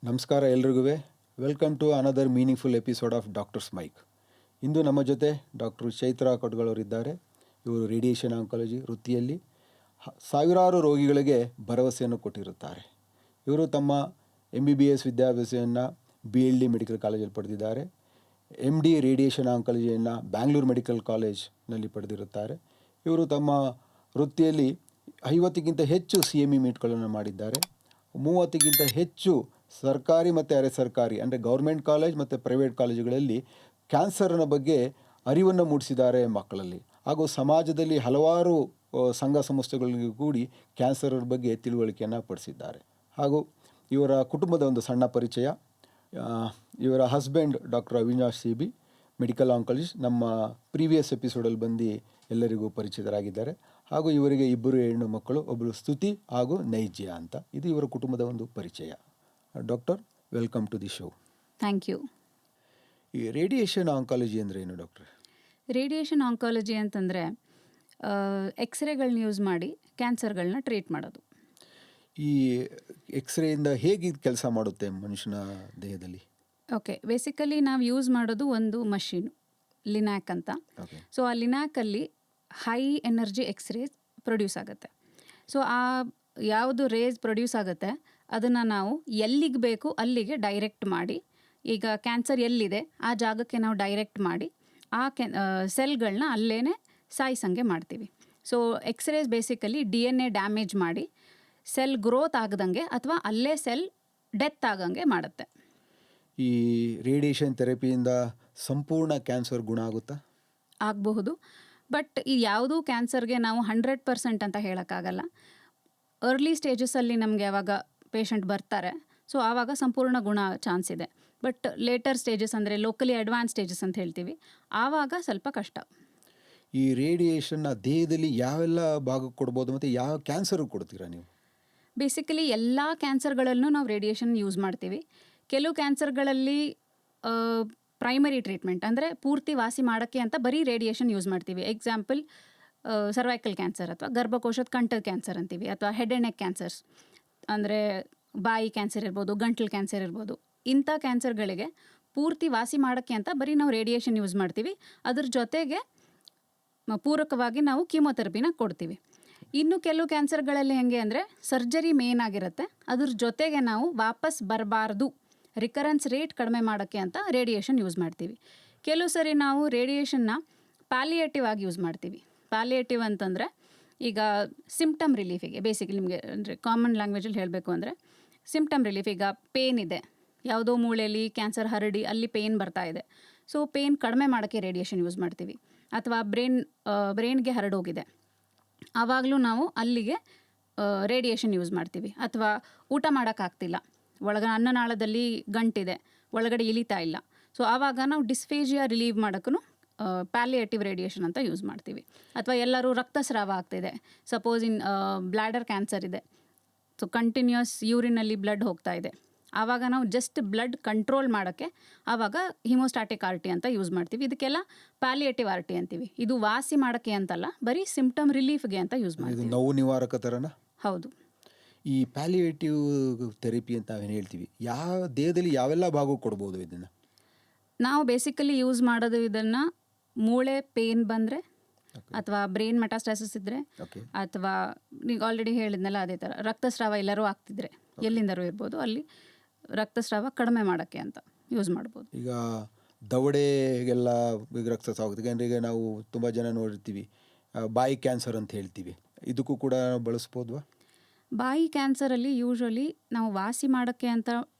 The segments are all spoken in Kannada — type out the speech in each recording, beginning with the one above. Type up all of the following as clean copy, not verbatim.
ನಮಸ್ಕಾರ ಎಲ್ರಿಗೂ. Welcome to another meaningful episode of doctor's mic. ಇಂದು ನಮ್ಮ ಜೊತೆ ಡಾಕ್ಟರ್ ಚೈತ್ರಾ ಕೊಟ್ಗಳವರಿದ್ದಾರೆ. ಇವರು ರೇಡಿಯೇಷನ್ ಆಂಕಾಲಜಿ ವೃತ್ತಿಯಲ್ಲಿ ಸಾವಿರಾರು ರೋಗಿಗಳಿಗೆ ಭರವಸೆಯನ್ನು ಕೊಟ್ಟಿರುತ್ತಾರೆ. ಇವರು ತಮ್ಮ MBBS ವಿದ್ಯಾಭ್ಯಾಸವನ್ನು BLD ಮೆಡಿಕಲ್ ಕಾಲೇಜಲ್ಲಿ ಪಡೆದಿದ್ದಾರೆ. MD ರೇಡಿಯೇಷನ್ ಆಂಕಾಲಜಿಯನ್ನು ಬ್ಯಾಂಗ್ಳೂರು ಮೆಡಿಕಲ್ ಕಾಲೇಜ್ನಲ್ಲಿ ಪಡೆದಿರುತ್ತಾರೆ. ಇವರು ತಮ್ಮ ವೃತ್ತಿಯಲ್ಲಿ 50ಕ್ಕಿಂತ ಹೆಚ್ಚು CME ಮೀಟ್ಗಳನ್ನು ಮಾಡಿದ್ದಾರೆ. 30ಕ್ಕಿಂತ ಹೆಚ್ಚು ಸರ್ಕಾರಿ ಮತ್ತು ಅರೆ ಸರ್ಕಾರಿ ಅಂದರೆ ಗೌರ್ಮೆಂಟ್ ಕಾಲೇಜ್ ಮತ್ತು ಪ್ರೈವೇಟ್ ಕಾಲೇಜುಗಳಲ್ಲಿ ಕ್ಯಾನ್ಸರ್ನ ಬಗ್ಗೆ ಅರಿವನ್ನು ಮೂಡಿಸಿದ್ದಾರೆ ಮಕ್ಕಳಲ್ಲಿ. ಹಾಗೂ ಸಮಾಜದಲ್ಲಿ ಹಲವಾರು ಸಂಘ ಸಂಸ್ಥೆಗಳಿಗೆ ಕೂಡಿ ಕ್ಯಾನ್ಸರ್ ಬಗ್ಗೆ ತಿಳುವಳಿಕೆಯನ್ನು ಪಡಿಸಿದ್ದಾರೆ. ಹಾಗೂ ಇವರ ಕುಟುಂಬದ ಒಂದು ಸಣ್ಣ ಪರಿಚಯ. ಇವರ husband doctor Avinash CB medical oncologist. ನಮ್ಮ ಪ್ರೀವಿಯಸ್ ಎಪಿಸೋಡಲ್ಲಿ ಬಂದು ಎಲ್ಲರಿಗೂ ಪರಿಚಿತರಾಗಿದ್ದಾರೆ. ಹಾಗೂ ಇವರಿಗೆ 2 ಹೆಣ್ಣು ಮಕ್ಕಳು, ಒಬ್ಬರು ಸ್ತುತಿ ಹಾಗೂ ನೈಜ್ಯ ಅಂತ. ಇದು ಇವರ ಕುಟುಂಬದ ಒಂದು ಪರಿಚಯ. Doctor, welcome to the show. Thank you. ಈ ರೇಡಿಯೇಷನ್ ಆಂಕಾಲಜಿ ಅಂದರೆ ಏನು ಡಾಕ್ಟ್ರೆ? ರೇಡಿಯೇಷನ್ ಆಂಕಾಲಜಿ ಅಂತಂದರೆ ಎಕ್ಸ್ರೇಗಳನ್ನ ಯೂಸ್ ಮಾಡಿ ಕ್ಯಾನ್ಸರ್ಗಳನ್ನ ಟ್ರೀಟ್ ಮಾಡೋದು. ಈ ಎಕ್ಸ್ರೇಯಿಂದ ಹೇಗೆ ಕೆಲಸ ಮಾಡುತ್ತೆ ಮನುಷ್ಯನ ದೇಹದಲ್ಲಿ? ಓಕೆ, ಬೇಸಿಕಲಿ ನಾವು ಯೂಸ್ ಮಾಡೋದು ಒಂದು ಮಷೀನು, ಲಿನ್ಯಾಕ್ ಅಂತ. ಸೊ ಆ ಲಿನ್ಯಾಕಲ್ಲಿ ಹೈ ಎನರ್ಜಿ ಎಕ್ಸ್ರೇಸ್ ಪ್ರೊಡ್ಯೂಸ್ ಆಗುತ್ತೆ. ಸೊ ಆ ಯಾವುದು ರೇಸ್ ಪ್ರೊಡ್ಯೂಸ್ ಆಗುತ್ತೆ ಅದನ್ನು ನಾವು ಎಲ್ಲಿಗೆ ಬೇಕು ಅಲ್ಲಿಗೆ ಡೈರೆಕ್ಟ್ ಮಾಡಿ, ಈಗ ಕ್ಯಾನ್ಸರ್ ಎಲ್ಲಿದೆ ಆ ಜಾಗಕ್ಕೆ ನಾವು ಡೈರೆಕ್ಟ್ ಮಾಡಿ ಆ ಸೆಲ್ಗಳನ್ನ ಅಲ್ಲೇ ಸಾಯಿಸಂಗೆ ಮಾಡ್ತೀವಿ. So X-rays basically DNA damage ಮಾಡಿ ಸೆಲ್ ಗ್ರೋತ್ ಆಗದಂಗೆ ಅಥವಾ ಅಲ್ಲೇ ಸೆಲ್ ಡೆತ್ ಆಗಂಗೆ ಮಾಡುತ್ತೆ. ಈ ರೇಡಿಯೇಷನ್ ಥೆರಪಿಯಿಂದ ಸಂಪೂರ್ಣ ಕ್ಯಾನ್ಸರ್ ಗುಣ ಆಗುತ್ತಾ? ಆಗಬಹುದು, ಬಟ್ ಈ ಯಾವುದೂ ಕ್ಯಾನ್ಸರ್ಗೆ ನಾವು 100% ಅಂತ ಹೇಳೋಕ್ಕಾಗಲ್ಲ. ಅರ್ಲಿ ಸ್ಟೇಜಸಲ್ಲಿ ನಮಗೆ ಯಾವಾಗ ಪೇಷಂಟ್ ಬರ್ತಾರೆ, ಸೊ ಆವಾಗ ಸಂಪೂರ್ಣ ಗುಣ ಚಾನ್ಸ್ ಇದೆ. ಬಟ್ ಲೇಟರ್ ಸ್ಟೇಜಸ್ ಅಂದರೆ ಲೋಕಲಿ ಅಡ್ವಾನ್ಸ್ ಸ್ಟೇಜಸ್ ಅಂತ ಹೇಳ್ತೀವಿ, ಆವಾಗ ಸ್ವಲ್ಪ ಕಷ್ಟ. ಈ ರೇಡಿಯೇಷನ್ನ ದೇಹದಲ್ಲಿ ಯಾವೆಲ್ಲ ಭಾಗಕ್ಕೆ ಕೊಡ್ಬೋದು ಮತ್ತು ಯಾವ ಕ್ಯಾನ್ಸರ್ಗೆ ಕೊಡ್ತೀರಾ ನೀವು? ಬೇಸಿಕಲಿ ಎಲ್ಲ ಕ್ಯಾನ್ಸರ್ಗಳಲ್ಲೂ ನಾವು ರೇಡಿಯೇಷನ್ ಯೂಸ್ ಮಾಡ್ತೀವಿ. ಕೆಲವು ಕ್ಯಾನ್ಸರ್ಗಳಲ್ಲಿ ಪ್ರೈಮರಿ ಟ್ರೀಟ್ಮೆಂಟ್ ಅಂದರೆ ಪೂರ್ತಿ ವಾಸಿ ಮಾಡೋಕ್ಕೆ ಅಂತ ಬರೀ ರೇಡಿಯೇಷನ್ ಯೂಸ್ ಮಾಡ್ತೀವಿ. ಎಕ್ಸಾಂಪಲ್ ಸರ್ವೈಕಲ್ ಕ್ಯಾನ್ಸರ್ ಅಥವಾ ಗರ್ಭಕೋಶದ ಕಂಠದ ಕ್ಯಾನ್ಸರ್ ಅಂತೀವಿ, ಅಥವಾ ಹೆಡ್ ಆ್ಯಂಡ್ ನೆಕ್ ಕ್ಯಾನ್ಸರ್ಸ್ ಅಂದರೆ ಬಾಯಿ ಕ್ಯಾನ್ಸರ್ ಇರ್ಬೋದು, ಗಂಟಲು ಕ್ಯಾನ್ಸರ್ ಇರ್ಬೋದು. ಇಂಥ ಕ್ಯಾನ್ಸರ್ಗಳಿಗೆ ಪೂರ್ತಿ ವಾಸಿ ಮಾಡೋಕ್ಕೆ ಅಂತ ಬರೀ ನಾವು ರೇಡಿಯೇಷನ್ ಯೂಸ್ ಮಾಡ್ತೀವಿ. ಅದ್ರ ಜೊತೆಗೆ ಪೂರಕವಾಗಿ ನಾವು ಕೀಮೊಥೆರಪಿನ ಕೊಡ್ತೀವಿ. ಇನ್ನು ಕೆಲವು ಕ್ಯಾನ್ಸರ್ಗಳಲ್ಲಿ ಹೆಂಗೆ ಅಂದರೆ ಸರ್ಜರಿ ಮೇನ್ ಆಗಿರುತ್ತೆ, ಅದ್ರ ಜೊತೆಗೆ ನಾವು ವಾಪಸ್ ಬರಬಾರ್ದು, ರಿಕರೆನ್ಸ್ ರೇಟ್ ಕಡಿಮೆ ಮಾಡೋಕ್ಕೆ ಅಂತ ರೇಡಿಯೇಷನ್ ಯೂಸ್ ಮಾಡ್ತೀವಿ. ಕೆಲವು ಸರಿ ನಾವು ರೇಡಿಯೇಷನ್ನ ಪ್ಯಾಲಿಯೇಟಿವ್ ಆಗಿ ಯೂಸ್ ಮಾಡ್ತೀವಿ. ಪ್ಯಾಲಿಯೇಟಿವ್ ಅಂತಂದರೆ ಈಗ ಸಿಂಪ್ಟಮ್ ರಿಲೀಫಿಗೆ, ಬೇಸಿಕಲಿ ನಿಮಗೆ ಅಂದರೆ ಕಾಮನ್ ಲ್ಯಾಂಗ್ವೇಜಲ್ಲಿ ಹೇಳಬೇಕು ಅಂದರೆ ಸಿಂಪ್ಟಮ್ ರಿಲೀಫ್. ಈಗ ಪೇನ್ ಇದೆ, ಯಾವುದೋ ಮೂಳೆಯಲ್ಲಿ ಕ್ಯಾನ್ಸರ್ ಹರಡಿ ಅಲ್ಲಿ ಪೇನ್ ಬರ್ತಾ ಇದೆ, ಸೊ ಪೇನ್ ಕಡಿಮೆ ಮಾಡೋಕ್ಕೆ ರೇಡಿಯೇಷನ್ ಯೂಸ್ ಮಾಡ್ತೀವಿ. ಅಥವಾ ಬ್ರೈನ್ಗೆ ಹರಡೋಗಿದೆ, ಆವಾಗಲೂ ನಾವು ಅಲ್ಲಿಗೆ ರೇಡಿಯೇಷನ್ ಯೂಸ್ ಮಾಡ್ತೀವಿ. ಅಥವಾ ಊಟ ಮಾಡೋಕ್ಕಾಗ್ತಿಲ್ಲ, ಅನ್ನನಾಳದಲ್ಲಿ ಗಂಟಿದೆ, ಒಳಗಡೆ ಇಳಿತಾ ಇಲ್ಲ, ಸೊ ಆವಾಗ ನಾವು ಡಿಸ್ಫೇಜಿಯಾ ರಿಲೀವ್ ಮಾಡೋಕ್ಕೂ ಪ್ಯಾಲಿಯೇಟಿವ್ ರೇಡಿಯೇಷನ್ ಅಂತ ಯೂಸ್ ಮಾಡ್ತೀವಿ. ಅಥವಾ ಎಲ್ಲರೂ ರಕ್ತಸ್ರಾವ ಆಗ್ತಿದೆ, ಸಪೋಸ್ ಬ್ಲ್ಯಾಡರ್ ಕ್ಯಾನ್ಸರ್ ಇದೆ, ಸೊ ಕಂಟಿನ್ಯೂಸ್ ಯೂರಿನಲ್ಲಿ ಬ್ಲಡ್ ಹೋಗ್ತಾ ಇದೆ, ಆವಾಗ ನಾವು ಜಸ್ಟ್ ಬ್ಲಡ್ ಕಂಟ್ರೋಲ್ ಮಾಡೋಕ್ಕೆ ಆವಾಗ ಹಿಮೋಸ್ಟಾಟಿಕ್ RT ಅಂತ ಯೂಸ್ ಮಾಡ್ತೀವಿ. ಇದಕ್ಕೆಲ್ಲ ಪ್ಯಾಲಿಯೇಟಿವ್ RT ಅಂತೀವಿ. ಇದು ವಾಸಿ ಮಾಡೋಕ್ಕೆ ಅಂತಲ್ಲ, ಬರೀ ಸಿಂಪ್ಟಮ್ ರಿಲೀಫ್ಗೆ ಅಂತ ಯೂಸ್ ಮಾಡ್ತೀವಿ. ನೋವು ನಿವಾರಕ ಥರನಾ? ಹೌದು. ಈ ಪ್ಯಾಲಿಯೇಟಿವ್ ಥೆರಪಿ ಅಂತ ನಾವೇನು ಹೇಳ್ತೀವಿ, ಯಾವ ದೇಹದಲ್ಲಿ ಯಾವೆಲ್ಲ ಭಾಗಕ್ಕೆ ಕೊಡ್ಬೋದು ಇದನ್ನು? ನಾವು ಬೇಸಿಕಲಿ ಯೂಸ್ ಮಾಡೋದು ಇದನ್ನು ಮೂಳೆ ಪೇನ್ ಬಂದರೆ, ಅಥವಾ ಬ್ರೈನ್ ಮೆಟಾಸ್ಟಾಸಿಸ್ ಇದ್ದರೆ, ಅಥವಾ ಈಗ ಆಲ್ರೆಡಿ ಹೇಳಿದ್ನಲ್ಲ ಅದೇ ಥರ ರಕ್ತಸ್ರಾವ ಎಲ್ಲರೂ ಆಗ್ತಿದ್ರೆ, ಎಲ್ಲಿಂದರೂ ಇರ್ಬೋದು, ಅಲ್ಲಿ ರಕ್ತಸ್ರಾವ ಕಡಿಮೆ ಮಾಡೋಕ್ಕೆ ಅಂತ ಯೂಸ್ ಮಾಡ್ಬೋದು. ಈಗ ದವಡೆಗೆಲ್ಲ ಈಗ ರಕ್ತಸ್ರಾವ ಆಗುತ್ತೆ. ಯಾಕಂದರೆ ಈಗ ನಾವು ತುಂಬ ಜನ ನೋಡಿರ್ತೀವಿ ಬಾಯಿ ಕ್ಯಾನ್ಸರ್ ಅಂತ ಹೇಳ್ತೀವಿ, ಇದಕ್ಕೂ ಕೂಡ ಬಳಸ್ಬೋದ್ವಾ? ಬಾಯಿ ಕ್ಯಾನ್ಸರಲ್ಲಿ ಯೂಶ್ವಲಿ ನಾವು ವಾಸಿ ಮಾಡೋಕ್ಕೆ ಅಂತ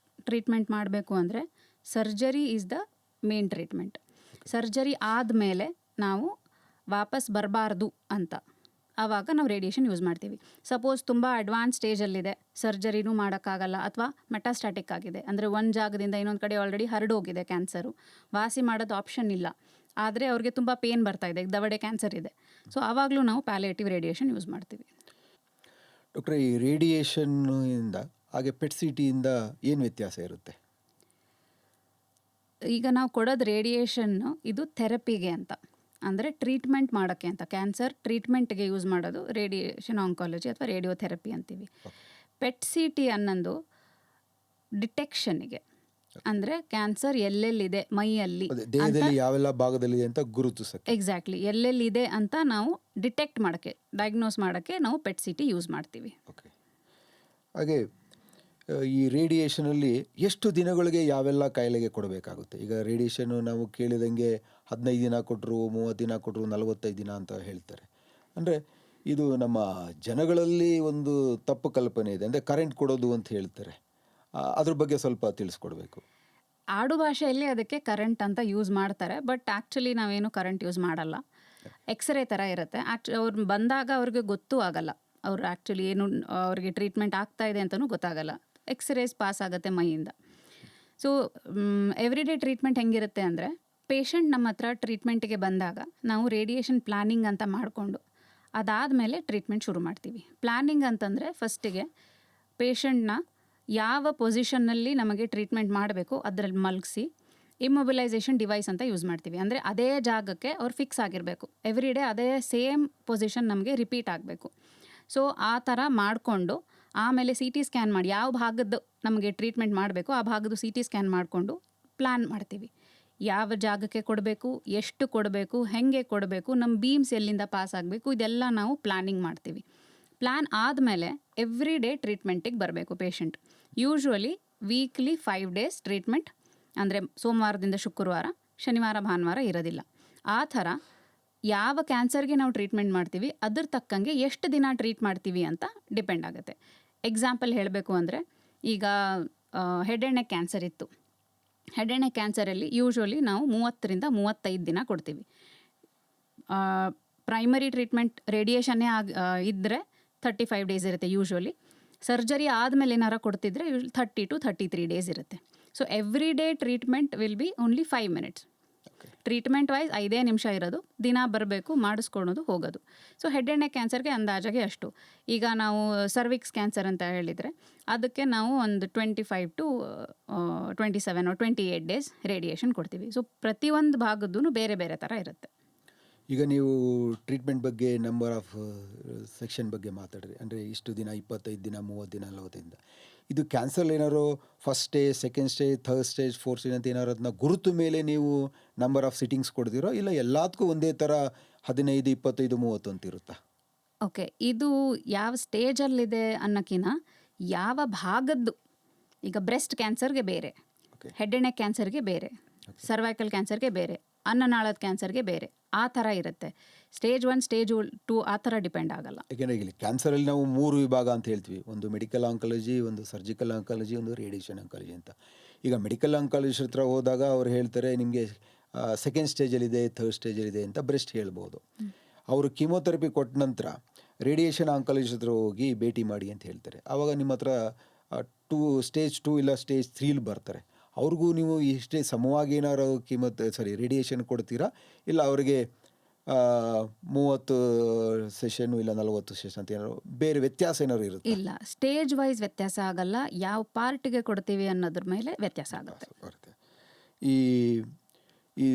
ಟ್ರೀಟ್ಮೆಂಟ್ ಮಾಡಬೇಕು ಅಂದರೆ surgery is the main treatment. Surgery ಆದಮೇಲೆ ನಾವು ವಾಪಸ್ ಬರಬಾರ್ದು ಅಂತ ಆವಾಗ ನಾವು ರೇಡಿಯೇಷನ್ ಯೂಸ್ ಮಾಡ್ತೀವಿ. ಸಪೋಸ್ ತುಂಬ ಅಡ್ವಾನ್ಸ್ ಸ್ಟೇಜಲ್ಲಿದೆ, ಸರ್ಜರಿನೂ ಮಾಡೋಕ್ಕಾಗಲ್ಲ, ಅಥವಾ ಮೆಟಾಸ್ಟಾಟಿಕ್ ಆಗಿದೆ ಅಂದರೆ ಒಂದು ಜಾಗದಿಂದ ಇನ್ನೊಂದು ಕಡೆ ಆಲ್ರೆಡಿ ಹರಡೋಗಿದೆ ಕ್ಯಾನ್ಸರು, ವಾಸಿ ಮಾಡೋದು ಆಪ್ಷನ್ ಇಲ್ಲ, ಆದರೆ ಅವ್ರಿಗೆ ತುಂಬ ಪೇನ್ ಬರ್ತಾ ಇದೆ, ದವಡೆ ಕ್ಯಾನ್ಸರ್ ಇದೆ, ಸೊ ಆವಾಗಲೂ ನಾವು ಪ್ಯಾಲಿಯೇಟಿವ್ ರೇಡಿಯೇಷನ್ ಯೂಸ್ ಮಾಡ್ತೀವಿ. ಡಾಕ್ಟ್ರೆ, ಈ ರೇಡಿಯೇಷನ್ನಿಂದ ಹಾಗೆ PET CT ಇಂದ ಏನು ವ್ಯತ್ಯಾಸ ಇರುತ್ತೆ? ಈಗ ನಾವು ಕೊಡೋದು ರೇಡಿಯೇಷನ್ನು ಇದು ಥೆರಪಿಗೆ ಅಂತ, ಅಂದರೆ ಟ್ರೀಟ್ಮೆಂಟ್ ಮಾಡೋಕ್ಕೆ ಅಂತ. ಕ್ಯಾನ್ಸರ್ ಟ್ರೀಟ್ಮೆಂಟ್ಗೆ ಯೂಸ್ ಮಾಡೋದು ರೇಡಿಯೇಷನ್ ಆಂಕಾಲಜಿ ಅಥವಾ ರೇಡಿಯೋಥೆರಪಿ ಅಂತೀವಿ. PET CT ಅನ್ನೋದು ಡಿಟೆಕ್ಷನ್ಗೆ, ಅಂದರೆ ಕ್ಯಾನ್ಸರ್ ಎಲ್ಲೆಲ್ಲಿದೆ ಮೈಯಲ್ಲಿ ಅದೇ ದೇಹದಲ್ಲಿ ಯಾವೆಲ್ಲ ಭಾಗದಲ್ಲಿದೆ ಅಂತ ಗುರುತಿಸಕ್ಕೆ. ಎಕ್ಸಾಕ್ಟ್ಲಿ ಎಲ್ಲೆಲ್ಲಿದೆ ಅಂತ ನಾವು ಡಿಟೆಕ್ಟ್ ಮಾಡೋಕ್ಕೆ, ಡಯಾಗ್ನೋಸ್ ಮಾಡೋಕ್ಕೆ ನಾವು ಪೆಟ್ ಸಿ ಟಿ ಯೂಸ್ ಮಾಡ್ತೀವಿ. ಓಕೆ. ಹಾಗೆ ಈ ರೇಡಿಯೇಷನಲ್ಲಿ ಎಷ್ಟು ದಿನಗಳಿಗೆ ಯಾವೆಲ್ಲ ಕಾಯಿಲೆಗೆ ಕೊಡಬೇಕಾಗುತ್ತೆ? ಈಗ ರೇಡಿಯೇಷನ್ನು ನಾವು ಕೇಳಿದಂಗೆ 15 ದಿನ ಕೊಟ್ಟರು, 30 ದಿನ ಕೊಟ್ಟರು, 45 ದಿನ ಅಂತ ಹೇಳ್ತಾರೆ. ಅಂದರೆ ಇದು ನಮ್ಮ ಜನಗಳಲ್ಲಿ ಒಂದು ತಪ್ಪು ಕಲ್ಪನೆ ಇದೆ. ಅಂದರೆ ಕರೆಂಟ್ ಕೊಡೋದು ಅಂತ ಹೇಳ್ತಾರೆ. ಅದ್ರ ಬಗ್ಗೆ ಸ್ವಲ್ಪ ತಿಳಿಸ್ಕೊಡ್ಬೇಕು. ಆಡು ಭಾಷೆಯಲ್ಲಿ ಅದಕ್ಕೆ ಕರೆಂಟ್ ಅಂತ ಯೂಸ್ ಮಾಡ್ತಾರೆ, ಬಟ್ ಆ್ಯಕ್ಚುಲಿ ನಾವೇನು ಕರೆಂಟ್ ಯೂಸ್ ಮಾಡಲ್ಲ. ಎಕ್ಸ್ರೇ ಥರ ಇರುತ್ತೆ. ಅವ್ರು ಬಂದಾಗ ಅವ್ರಿಗೆ ಗೊತ್ತೂ ಆಗಲ್ಲ, ಅವ್ರು ಆ್ಯಕ್ಚುಲಿ ಏನು ಅವ್ರಿಗೆ ಟ್ರೀಟ್ಮೆಂಟ್ ಆಗ್ತಾ ಇದೆ ಅಂತಲೂ ಗೊತ್ತಾಗಲ್ಲ. ಎಕ್ಸ್ರೇಸ್ ಪಾಸ್ ಆಗುತ್ತೆ ಮೈಯಿಂದ. ಸೊ ಎವ್ರಿ ಡೇ ಟ್ರೀಟ್ಮೆಂಟ್ ಹೆಂಗಿರುತ್ತೆ ಅಂದರೆ, ಪೇಷಂಟ್ ನಮ್ಮ ಹತ್ರ ಟ್ರೀಟ್ಮೆಂಟಿಗೆ ಬಂದಾಗ ನಾವು ರೇಡಿಯೇಷನ್ ಪ್ಲ್ಯಾನಿಂಗ್ ಅಂತ ಮಾಡಿಕೊಂಡು ಅದಾದಮೇಲೆ ಟ್ರೀಟ್ಮೆಂಟ್ ಶುರು ಮಾಡ್ತೀವಿ. ಪ್ಲ್ಯಾನಿಂಗ್ ಅಂತಂದರೆ ಫಸ್ಟಿಗೆ ಪೇಷಂಟ್ನ ಯಾವ ಪೊಸಿಷನ್ನಲ್ಲಿ ನಮಗೆ ಟ್ರೀಟ್ಮೆಂಟ್ ಮಾಡಬೇಕು ಅದರಲ್ಲಿ ಮಲಗಿಸಿ ಇಮ್ಮೊಬಿಲೈಸೇಷನ್ ಡಿವೈಸ್ ಅಂತ ಯೂಸ್ ಮಾಡ್ತೀವಿ. ಅಂದರೆ ಅದೇ ಜಾಗಕ್ಕೆ ಅವ್ರು ಫಿಕ್ಸ್ ಆಗಿರಬೇಕು. ಎವ್ರಿ ಡೇ ಅದೇ ಸೇಮ್ ಪೊಸಿಷನ್ ನಮಗೆ ರಿಪೀಟ್ ಆಗಬೇಕು. ಸೊ ಆ ಥರ ಮಾಡಿಕೊಂಡು ಆಮೇಲೆ ಸಿ ಟಿ ಸ್ಕ್ಯಾನ್ ಮಾಡಿ ಯಾವ ಭಾಗದ್ದು ನಮಗೆ ಟ್ರೀಟ್ಮೆಂಟ್ ಮಾಡಬೇಕು ಆ ಭಾಗದ್ದು ಸಿ ಟಿ ಸ್ಕ್ಯಾನ್ ಮಾಡಿಕೊಂಡು ಪ್ಲ್ಯಾನ್ ಮಾಡ್ತೀವಿ. ಯಾವ ಜಾಗಕ್ಕೆ ಕೊಡಬೇಕು, ಎಷ್ಟು ಕೊಡಬೇಕು, ಹೇಗೆ ಕೊಡಬೇಕು, ನಮ್ಮ ಬೀಮ್ಸ್ ಎಲ್ಲಿಂದ ಪಾಸ್ ಆಗಬೇಕು, ಇದೆಲ್ಲ ನಾವು ಪ್ಲ್ಯಾನಿಂಗ್ ಮಾಡ್ತೀವಿ. ಪ್ಲ್ಯಾನ್ ಆದಮೇಲೆ ಎವ್ರಿ ಡೇ ಟ್ರೀಟ್ಮೆಂಟಿಗೆ ಬರಬೇಕು patient. Usually weekly 5 days treatment, ಅಂದರೆ ಸೋಮವಾರದಿಂದ ಶುಕ್ರವಾರ, ಶನಿವಾರ ಭಾನುವಾರ ಇರೋದಿಲ್ಲ. ಆ ಥರ ಯಾವ ಕ್ಯಾನ್ಸರ್ಗೆ ನಾವು ಟ್ರೀಟ್ಮೆಂಟ್ ಮಾಡ್ತೀವಿ ಅದ್ರ ತಕ್ಕಂಗೆ ಎಷ್ಟು ದಿನ ಟ್ರೀಟ್ ಮಾಡ್ತೀವಿ ಅಂತ ಡಿಪೆಂಡ್ ಆಗುತ್ತೆ. ಎಕ್ಸಾಂಪಲ್ ಹೇಳಬೇಕು ಅಂದರೆ, ಈಗ ಹೆಡ್ ಆ್ಯಂಡ್ ನೆಕ್ ಕ್ಯಾನ್ಸರ್ ಇತ್ತು. ಹೆಡ್ ಆ್ಯಂಡ್ ನೆಕ್ ಕ್ಯಾನ್ಸರಲ್ಲಿ ಯೂಶ್ವಲಿ ನಾವು 30ರಿಂದ 35 ದಿನ ಕೊಡ್ತೀವಿ. ಪ್ರೈಮರಿ ಟ್ರೀಟ್ಮೆಂಟ್ ರೇಡಿಯೇಷನ್ನೇ ಇದ್ದರೆ 35 ಡೇಸ್ ಇರುತ್ತೆ ಯೂಶ್ವಲಿ. ಸರ್ಜರಿ ಆದಮೇಲೆ ಏನಾರ ಕೊಡ್ತಿದ್ರೆ 30 to 33 ಡೇಸ್ ಇರುತ್ತೆ. So every day treatment will be only 5 minutes. Treatment wise 5 ನಿಮಿಷ ಇರೋದು, ದಿನ ಬರಬೇಕು, ಮಾಡಿಸ್ಕೊಳೋದು, ಹೋಗೋದು. ಸೊ ಹೆಡ್ ಆ್ಯಂಡ್ ನೆಕ್ ಕ್ಯಾನ್ಸರ್ಗೆ ಅಂದಾಜಾಗೆ ಅಷ್ಟು. ಈಗ ನಾವು ಸರ್ವಿಕ್ಸ್ ಕ್ಯಾನ್ಸರ್ ಅಂತ ಹೇಳಿದರೆ ಅದಕ್ಕೆ ನಾವು ಒಂದು 25 to 27 or 28 ಡೇಸ್ ರೇಡಿಯೇಷನ್ ಕೊಡ್ತೀವಿ. ಸೊ ಪ್ರತಿಯೊಂದು ಭಾಗದ್ದು ಬೇರೆ ಬೇರೆ ಥರ ಇರುತ್ತೆ. ಈಗ ನೀವು ಟ್ರೀಟ್ಮೆಂಟ್ ಬಗ್ಗೆ ನಂಬರ್ ಆಫ್ ಸೆಕ್ಷನ್ ಬಗ್ಗೆ ಮಾತಾಡ್ರಿ. ಅಂದರೆ ಇಷ್ಟು ದಿನ, 25 ದಿನ, 30 ದಿನ, 40 ದಿನ. ಇದು ಕ್ಯಾನ್ಸರ್ ಏನಾರು first stage, second stage, third stage, fourth stage ಅಂತ ಏನಾರು ಅದನ್ನ ಗುರುತು ಮೇಲೆ ನೀವು ನಂಬರ್ ಆಫ್ ಸಿಟ್ಟಿಂಗ್ಸ್ ಕೊಡ್ತೀರೋ, ಇಲ್ಲ ಎಲ್ಲದಕ್ಕೂ ಒಂದೇ ಥರ 15, 25, 30 ಅಂತ ಇರುತ್ತಾ? ಓಕೆ, ಇದು ಯಾವ ಸ್ಟೇಜಲ್ಲಿದೆ ಅನ್ನೋಕ್ಕಿಂತ ಯಾವ ಭಾಗದ್ದು. ಈಗ ಬ್ರೆಸ್ಟ್ ಕ್ಯಾನ್ಸರ್ಗೆ ಬೇರೆ, ಹೆಡ್ ಆ್ಯಂಡ್ ನೆಕ್ ಕ್ಯಾನ್ಸರ್ಗೆ ಬೇರೆ, ಸರ್ವೈಕಲ್ ಕ್ಯಾನ್ಸರ್ಗೆ ಬೇರೆ, ಅನ್ನನಾಳದ ಕ್ಯಾನ್ಸರ್ಗೆ ಬೇರೆ, ಆ ಥರ ಇರುತ್ತೆ. ಸ್ಟೇಜ್ 1, ಸ್ಟೇಜ್ 2 ಆ ಥರ ಡಿಪೆಂಡ್ ಆಗಲ್ಲ. ಯಾಕೆಂದರೆ ಇಲ್ಲಿ ಕ್ಯಾನ್ಸರಲ್ಲಿ ನಾವು 3 ವಿಭಾಗ ಅಂತ ಹೇಳ್ತೀವಿ. ಒಂದು ಮೆಡಿಕಲ್ ಆಂಕಾಲಜಿ, ಒಂದು ಸರ್ಜಿಕಲ್ ಆಂಕಾಲಜಿ, ಒಂದು ರೇಡಿಯೇಷನ್ ಆಂಕಾಲಜಿ ಅಂತ. ಈಗ ಮೆಡಿಕಲ್ ಆಂಕಾಲಜಿ ಹತ್ರ ಹೋದಾಗ ಅವ್ರು ಹೇಳ್ತಾರೆ ನಿಮಗೆ ಸೆಕೆಂಡ್ ಸ್ಟೇಜಲ್ಲಿದೆ, ಥರ್ಡ್ ಸ್ಟೇಜಲ್ಲಿದೆ ಅಂತ ಬ್ರೆಸ್ಟ್ ಹೇಳ್ಬೋದು. ಅವರು ಕೀಮೋಥೆರಪಿ ಕೊಟ್ಟ ನಂತರ ರೇಡಿಯೇಷನ್ ಆಂಕಾಲಜಿ ಹತ್ರ ಹೋಗಿ ಭೇಟಿ ಮಾಡಿ ಅಂತ ಹೇಳ್ತಾರೆ. ಆವಾಗ ನಿಮ್ಮ ಹತ್ರ ಸ್ಟೇಜ್ 2 ಇಲ್ಲ ಸ್ಟೇಜ್ 3 ಬರ್ತಾರೆ. ಅವ್ರಿಗೂ ನೀವು ಇಷ್ಟೇ ಸಮವಾಗಿ ಏನಾರು ರೇಡಿಯೇಷನ್ ಕೊಡ್ತೀರಾ, ಇಲ್ಲ ಅವರಿಗೆ 30 ಸೆಷನ್ನು ಇಲ್ಲ 40 ಸೆಷನ್ ಅಂತ ಏನಾದ್ರು ಬೇರೆ ವ್ಯತ್ಯಾಸ ಏನಾದ್ರು ಇರುತ್ತೆ? ಇಲ್ಲ, ಸ್ಟೇಜ್ ವೈಸ್ ವ್ಯತ್ಯಾಸ ಆಗಲ್ಲ. ಯಾವ ಪಾರ್ಟಿಗೆ ಕೊಡ್ತೀವಿ ಅನ್ನೋದ್ರ ಮೇಲೆ ವ್ಯತ್ಯಾಸ ಆಗುತ್ತೆ. ಈ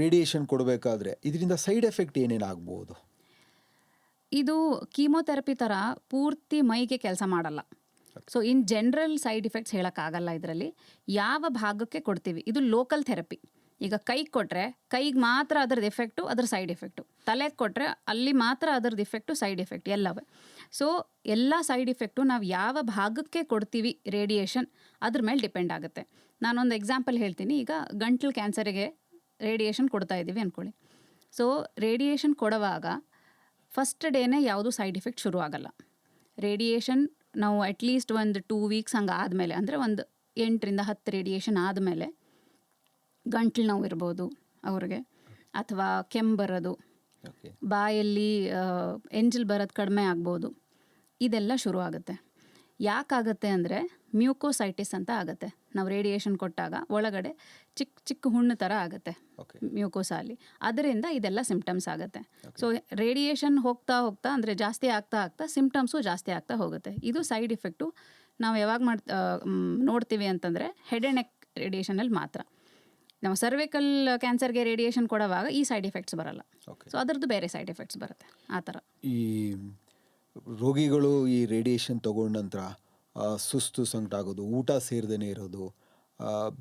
ರೇಡಿಯೇಷನ್ ಕೊಡಬೇಕಾದ್ರೆ ಇದರಿಂದ ಸೈಡ್ ಎಫೆಕ್ಟ್ ಏನೇನು ಆಗ್ಬೋದು? ಇದು ಕೀಮೋಥೆರಪಿ ಥರ ಪೂರ್ತಿ ಮೈಗೆ ಕೆಲಸ ಮಾಡಲ್ಲ. So in general side effects ಹೇಳೋಕ್ಕಾಗಲ್ಲ. ಇದರಲ್ಲಿ ಯಾವ ಭಾಗಕ್ಕೆ ಕೊಡ್ತೀವಿ, ಇದು ಲೋಕಲ್ ಥೆರಪಿ. ಈಗ ಕೈಗೆ ಕೊಟ್ಟರೆ ಕೈಗೆ ಮಾತ್ರ ಅದರದ್ದು ಎಫೆಕ್ಟು, ಅದರ ಸೈಡ್ ಎಫೆಕ್ಟು. ತಲೆಗೆ ಕೊಟ್ಟರೆ ಅಲ್ಲಿ ಮಾತ್ರ ಅದರದ್ದು ಇಫೆಕ್ಟು, ಸೈಡ್ ಎಫೆಕ್ಟ್ ಎಲ್ಲವೇ. ಸೊ ಎಲ್ಲ ಸೈಡ್ ಇಫೆಕ್ಟು ನಾವು ಯಾವ ಭಾಗಕ್ಕೆ ಕೊಡ್ತೀವಿ ರೇಡಿಯೇಷನ್ ಅದ್ರ ಮೇಲೆ ಡಿಪೆಂಡ್ ಆಗುತ್ತೆ. ನಾನೊಂದು ಎಕ್ಸಾಂಪಲ್ ಹೇಳ್ತೀನಿ. ಈಗ ಗಂಟ್ಲು ಕ್ಯಾನ್ಸರಿಗೆ ರೇಡಿಯೇಷನ್ ಕೊಡ್ತಾ ಇದ್ದೀವಿ ಅಂದ್ಕೊಳ್ಳಿ. ಸೊ ರೇಡಿಯೇಷನ್ ಕೊಡುವಾಗ ಫಸ್ಟ್ ಡೇನೇ ಯಾವುದು ಸೈಡ್ ಇಫೆಕ್ಟ್ ಶುರು ಆಗಲ್ಲ. ರೇಡಿಯೇಷನ್ ನಾವು ಅಟ್ಲೀಸ್ಟ್ ಒಂದು 2 ವೀಕ್ಸ್ ಹಂಗೆ ಆದಮೇಲೆ, ಅಂದರೆ ಒಂದು 8ರಿಂದ 10 ರೇಡಿಯೇಷನ್ ಆದಮೇಲೆ ಗಂಟ್ಲು ನೋವು ಇರ್ಬೋದು ಅವ್ರಿಗೆ, ಅಥವಾ ಕೆಮ್ಮು ಬರೋದು, ಬಾಯಲ್ಲಿ ಎಂಜಲ್ ಬರೋದು ಕಡಿಮೆ ಆಗ್ಬೋದು, ಇದೆಲ್ಲ ಶುರು ಆಗುತ್ತೆ. ಯಾಕಾಗುತ್ತೆ ಅಂದರೆ ಮ್ಯೂಕೋಸೈಟಿಸ್ ಅಂತ ಆಗುತ್ತೆ. ನಾವು ರೇಡಿಯೇಷನ್ ಕೊಟ್ಟಾಗ ಒಳಗಡೆ ಚಿಕ್ಕ ಚಿಕ್ಕ ಹುಣ್ಣು ಥರ ಆಗುತ್ತೆ ಮ್ಯೂಕೋಸಾಲಿ. ಅದರಿಂದ ಇದೆಲ್ಲ ಸಿಂಪ್ಟಮ್ಸ್ ಆಗುತ್ತೆ. ಸೊ ರೇಡಿಯೇಷನ್ ಹೋಗ್ತಾ ಹೋಗ್ತಾ, ಅಂದರೆ ಜಾಸ್ತಿ ಆಗ್ತಾ ಆಗ್ತಾ ಸಿಂಪ್ಟಮ್ಸು ಜಾಸ್ತಿ ಆಗ್ತಾ ಹೋಗುತ್ತೆ. ಇದು ಸೈಡ್ ಇಫೆಕ್ಟು ನಾವು ಯಾವಾಗ ನೋಡ್ತೀವಿ ಅಂತಂದರೆ ಹೆಡ್ ಆ್ಯಂಡ್ ನೆಕ್ ರೇಡಿಯೇಷನಲ್ಲಿ ಮಾತ್ರ. ನಾವು ಸರ್ವಿಕಲ್ ಕ್ಯಾನ್ಸರ್ಗೆ ರೇಡಿಯೇಷನ್ ಕೊಡುವಾಗ ಈ ಸೈಡ್ ಎಫೆಕ್ಟ್ಸ್ ಬರಲ್ಲ. ಸೊ ಅದರದ್ದು ಬೇರೆ ಸೈಡ್ ಎಫೆಕ್ಟ್ಸ್ ಬರುತ್ತೆ ಆ ಥರ. ಈ ರೋಗಿಗಳು ಈ ರೇಡಿಯೇಷನ್ ತಗೊಂಡ ನಂತರ ಸುಸ್ತು ಸಂಕಟ ಆಗೋದು, ಊಟ ಸೇರ್ದೇ ಇರೋದು,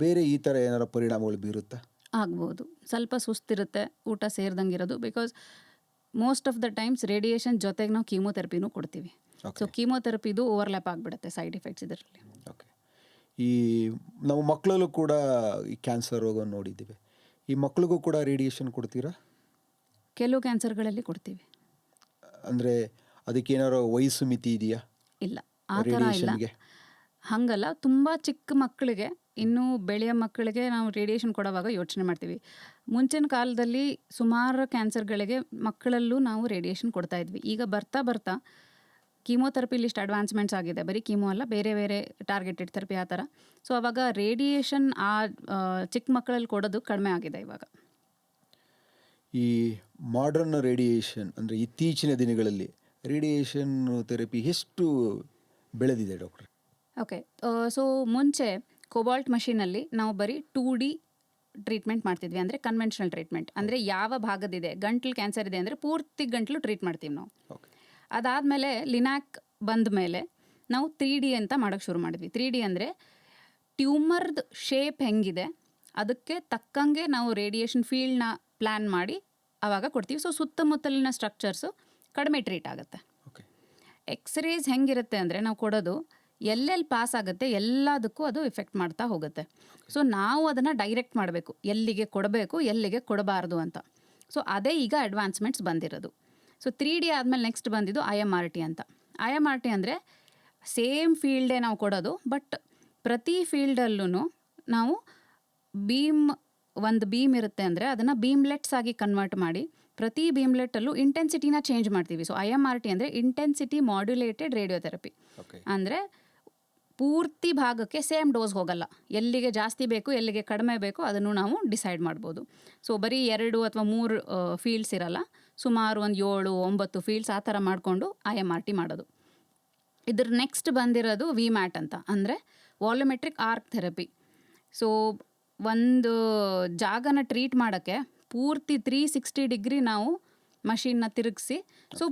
ಬೇರೆ ಈ ಥರ ಏನಾರ ಪರಿಣಾಮಗಳು ಬೀರುತ್ತಾ? ಆಗ್ಬೋದು. ಸ್ವಲ್ಪ ಸುಸ್ತಿರುತ್ತೆ, ಊಟ ಸೇರ್ದಂಗೆ ಇರೋದು. Because most of the times radiation ಜೊತೆಗೆ ನಾವು ಕೀಮೋಥೆರಪಿನೂ ಕೊಡ್ತೀವಿ. ಸೊ ಕೀಮೋಥೆರಪಿದು ಓವರ್ಲ್ಯಾಪ್ ಆಗಿಬಿಡುತ್ತೆ ಸೈಡ್ ಎಫೆಕ್ಟ್ಸ್ ಇದರಲ್ಲಿ. ಓಕೆ. ಈ ನಾವು ಮಕ್ಕಳಲ್ಲೂ ಕೂಡ ಈ ಕ್ಯಾನ್ಸರ್ ರೋಗ ನೋಡಿದ್ದೀವಿ. ಈ ಮಕ್ಕಳಿಗೂ ಕೂಡ ರೇಡಿಯೇಷನ್ ಕೊಡ್ತೀರಾ? ಕೆಲವು ಕ್ಯಾನ್ಸರ್ಗಳಲ್ಲಿ ಕೊಡ್ತೀವಿ. ಅಂದರೆ ಅದಕ್ಕೇನಾರು ವಯಸ್ಸು ಮಿತಿ ಇದೆಯಾ ಇಲ್ಲ, ಆ ಥರ ಇಲ್ಲ. ರೇಡಿಯೇಷನ್ಗೆ? ಹಾಗಲ್ಲ, ತುಂಬ ಚಿಕ್ಕ ಮಕ್ಕಳಿಗೆ, ಇನ್ನೂ ಬೆಳೆಯೋ ಮಕ್ಕಳಿಗೆ ನಾವು ರೇಡಿಯೇಷನ್ ಕೊಡೋವಾಗ ಯೋಚನೆ ಮಾಡ್ತೀವಿ. ಮುಂಚಿನ ಕಾಲದಲ್ಲಿ ಸುಮಾರು ಕ್ಯಾನ್ಸರ್ಗಳಿಗೆ ಮಕ್ಕಳಲ್ಲೂ ನಾವು ರೇಡಿಯೇಷನ್ ಕೊಡ್ತಾ ಇದ್ವಿ. ಈಗ ಬರ್ತಾ ಬರ್ತಾ ಕೀಮೋಥೆರಪಿಲಿ ಇಷ್ಟು ಅಡ್ವಾನ್ಸ್ಮೆಂಟ್ಸ್ ಆಗಿದೆ, ಬರೀ ಕೀಮೋ ಅಲ್ಲ, ಬೇರೆ ಬೇರೆ ಟಾರ್ಗೆಟೆಡ್ ಥೆರಪಿ ಆ ಥರ. ಸೊ ಅವಾಗ ರೇಡಿಯೇಷನ್ ಚಿಕ್ಕ ಮಕ್ಕಳಲ್ಲಿ ಕೊಡೋದು ಕಡಿಮೆ ಆಗಿದೆ ಇವಾಗ. ಈ ಮಾಡರ್ನ್ ರೇಡಿಯೇಷನ್ ಅಂದರೆ ಇತ್ತೀಚಿನ ದಿನಗಳಲ್ಲಿ ರೇಡಿಯೇಷನ್ ಥೆರಪಿ ಎಷ್ಟು ಬೆಳೆದಿದೆ ಡಾಕ್ಟ್ರೆ? ಓಕೆ. ಸೊ ಮುಂಚೆ ಕೋಬಾಲ್ಟ್ ಮಷೀನಲ್ಲಿ ನಾವು ಬರೀ 2D ಟ್ರೀಟ್ಮೆಂಟ್ ಮಾಡ್ತಿದ್ವಿ, ಅಂದರೆ ಕನ್ವೆನ್ಷನಲ್ ಟ್ರೀಟ್ಮೆಂಟ್. ಅಂದರೆ ಯಾವ ಭಾಗದಿದೆ, ಗಂಟ್ಲು ಕ್ಯಾನ್ಸರ್ ಇದೆ ಅಂದರೆ ಪೂರ್ತಿ ಗಂಟ್ಲು ಟ್ರೀಟ್ ಮಾಡ್ತೀವಿ ನಾವು. ಓಕೆ. ಅದಾದಮೇಲೆ ಲಿನಾಕ್ ಬಂದ ಮೇಲೆ ನಾವು 3D ಅಂತ ಮಾಡೋಕ್ಕೆ ಶುರು ಮಾಡಿದ್ವಿ. 3D ಅಂದರೆ ಟ್ಯೂಮರ್ದು ಶೇಪ್ ಹೆಂಗಿದೆ ಅದಕ್ಕೆ ತಕ್ಕಂಗೆ ನಾವು ರೇಡಿಯೇಷನ್ ಫೀಲ್ಡ್ನ ಪ್ಲ್ಯಾನ್ ಮಾಡಿ ಆವಾಗ ಕೊಡ್ತೀವಿ. ಸೊ ಸುತ್ತಮುತ್ತಲಿನ ಸ್ಟ್ರಕ್ಚರ್ಸು ಕಡಿಮೆ ಟ್ರೀಟ್ ಆಗುತ್ತೆ. ಓಕೆ. ಎಕ್ಸ್ರೇಸ್ ಹೆಂಗಿರುತ್ತೆ ಅಂದರೆ ನಾವು ಕೊಡೋದು ಎಲ್ಲೆಲ್ಲಿ ಪಾಸ್ ಆಗುತ್ತೆ ಎಲ್ಲದಕ್ಕೂ ಅದು ಎಫೆಕ್ಟ್ ಮಾಡ್ತಾ ಹೋಗುತ್ತೆ. ಸೊ ನಾವು ಅದನ್ನು ಡೈರೆಕ್ಟ್ ಮಾಡಬೇಕು, ಎಲ್ಲಿಗೆ ಕೊಡಬೇಕು ಎಲ್ಲಿಗೆ ಕೊಡಬಾರ್ದು ಅಂತ. ಸೊ ಅದೇ ಈಗ ಅಡ್ವಾನ್ಸ್ಮೆಂಟ್ಸ್ ಬಂದಿರೋದು. ಸೊ 3D ಆದಮೇಲೆ ನೆಕ್ಸ್ಟ್ ಬಂದಿದ್ದು IMRT ಅಂತ. IMRT ಅಂದರೆ ಸೇಮ್ ಫೀಲ್ಡೇ ನಾವು ಕೊಡೋದು, ಬಟ್ ಪ್ರತಿ ಫೀಲ್ಡಲ್ಲೂ ನಾವು ಒಂದು ಬೀಮ್ ಇರುತ್ತೆ ಅಂದರೆ ಅದನ್ನು ಬೀಮ್ಲೆಟ್ಸ್ ಆಗಿ ಕನ್ವರ್ಟ್ ಮಾಡಿ ಪ್ರತಿ ಬೀಮ್ಲೆಟ್ಟಲ್ಲೂ ಇಂಟೆನ್ಸಿಟಿನ ಚೇಂಜ್ ಮಾಡ್ತೀವಿ. ಸೊ IMRT ಅಂದರೆ ಇಂಟೆನ್ಸಿಟಿ ಮಾಡ್ಯುಲೇಟೆಡ್ ರೇಡಿಯೋಥೆರಪಿ. ಅಂದರೆ ಪೂರ್ತಿ ಭಾಗಕ್ಕೆ ಸೇಮ್ ಡೋಸ್ ಹೋಗಲ್ಲ, ಎಲ್ಲಿಗೆ ಜಾಸ್ತಿ ಬೇಕು ಎಲ್ಲಿಗೆ ಕಡಿಮೆ ಬೇಕು ಅದನ್ನು ನಾವು ಡಿಸೈಡ್ ಮಾಡ್ಬೋದು. ಸೊ ಬರೀ 2 ಅಥವಾ 3 ಫೀಲ್ಡ್ಸ್ ಇರಲ್ಲ, ಸುಮಾರು ಒಂದು 7-9 ಫೀಲ್ಡ್ಸ್ ಆ ಥರ ಮಾಡಿಕೊಂಡು IMRT ಮಾಡೋದು. ಇದ್ರ ನೆಕ್ಸ್ಟ್ ಬಂದಿರೋದು VMAT ಅಂತ, ಅಂದರೆ ವಾಲ್ಯೂಮೆಟ್ರಿಕ್ ಆರ್ಕ್ ಥೆರಪಿ. ಸೊ ಒಂದು ಜಾಗನ ಟ್ರೀಟ್ ಮಾಡೋಕ್ಕೆ ಪೂರ್ತಿ 360 ಡಿಗ್ರಿ ನಾವು ಮಷೀನ್ನ ತಿರುಗಿಸಿ. ಸೊ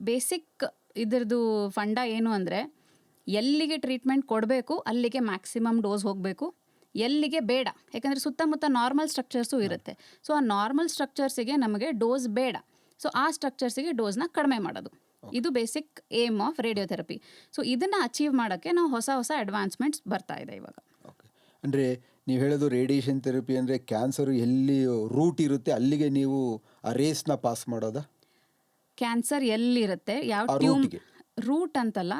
ಬೇಸಿಕ್ ಇದ್ರದ್ದು ಫಂಡ ಏನು ಅಂದರೆ ಎಲ್ಲಿಗೆ ಟ್ರೀಟ್ಮೆಂಟ್ ಕೊಡಬೇಕು ಅಲ್ಲಿಗೆ ಮ್ಯಾಕ್ಸಿಮಮ್ ಡೋಸ್ ಹೋಗಬೇಕು, ಎಲ್ಲಿಗೆ ಬೇಡ, ಯಾಕಂದರೆ ಸುತ್ತಮುತ್ತ ನಾರ್ಮಲ್ ಸ್ಟ್ರಕ್ಚರ್ಸು ಇರುತ್ತೆ. ಸೊ ಆ ನಾರ್ಮಲ್ ಸ್ಟ್ರಕ್ಚರ್ಸಿಗೆ ನಮಗೆ ಡೋಸ್ ಬೇಡ, ಸೊ ಆ ಸ್ಟ್ರಕ್ಚರ್ಸಿಗೆ ಡೋಸ್ನ ಕಡಿಮೆ ಮಾಡೋದು. ಇದು basic aim of radiotherapy. So ಇದನ್ನು ಅಚೀವ್ ಮಾಡೋಕ್ಕೆ ನಾವು ಹೊಸ ಅಡ್ವಾನ್ಸ್ಮೆಂಟ್ಸ್ ಬರ್ತಾ ಇದೆ ಇವಾಗ. ಓಕೆ. ಅಂದರೆ ನೀವು ಹೇಳೋದು ರೇಡಿಯೇಷನ್ ಥೆರಪಿ ಅಂದರೆ ಕ್ಯಾನ್ಸರು ಎಲ್ಲಿ ರೂಟ್ ಇರುತ್ತೆ ಅಲ್ಲಿಗೆ ನೀವು ಆ ರೇಸ್ನ ಪಾಸ್ ಮಾಡೋದಾ? ಕ್ಯಾನ್ಸರ್ ಎಲ್ಲಿರುತ್ತೆ, ಯಾವ ರೂಟ್ ಅಂತಲ್ಲ,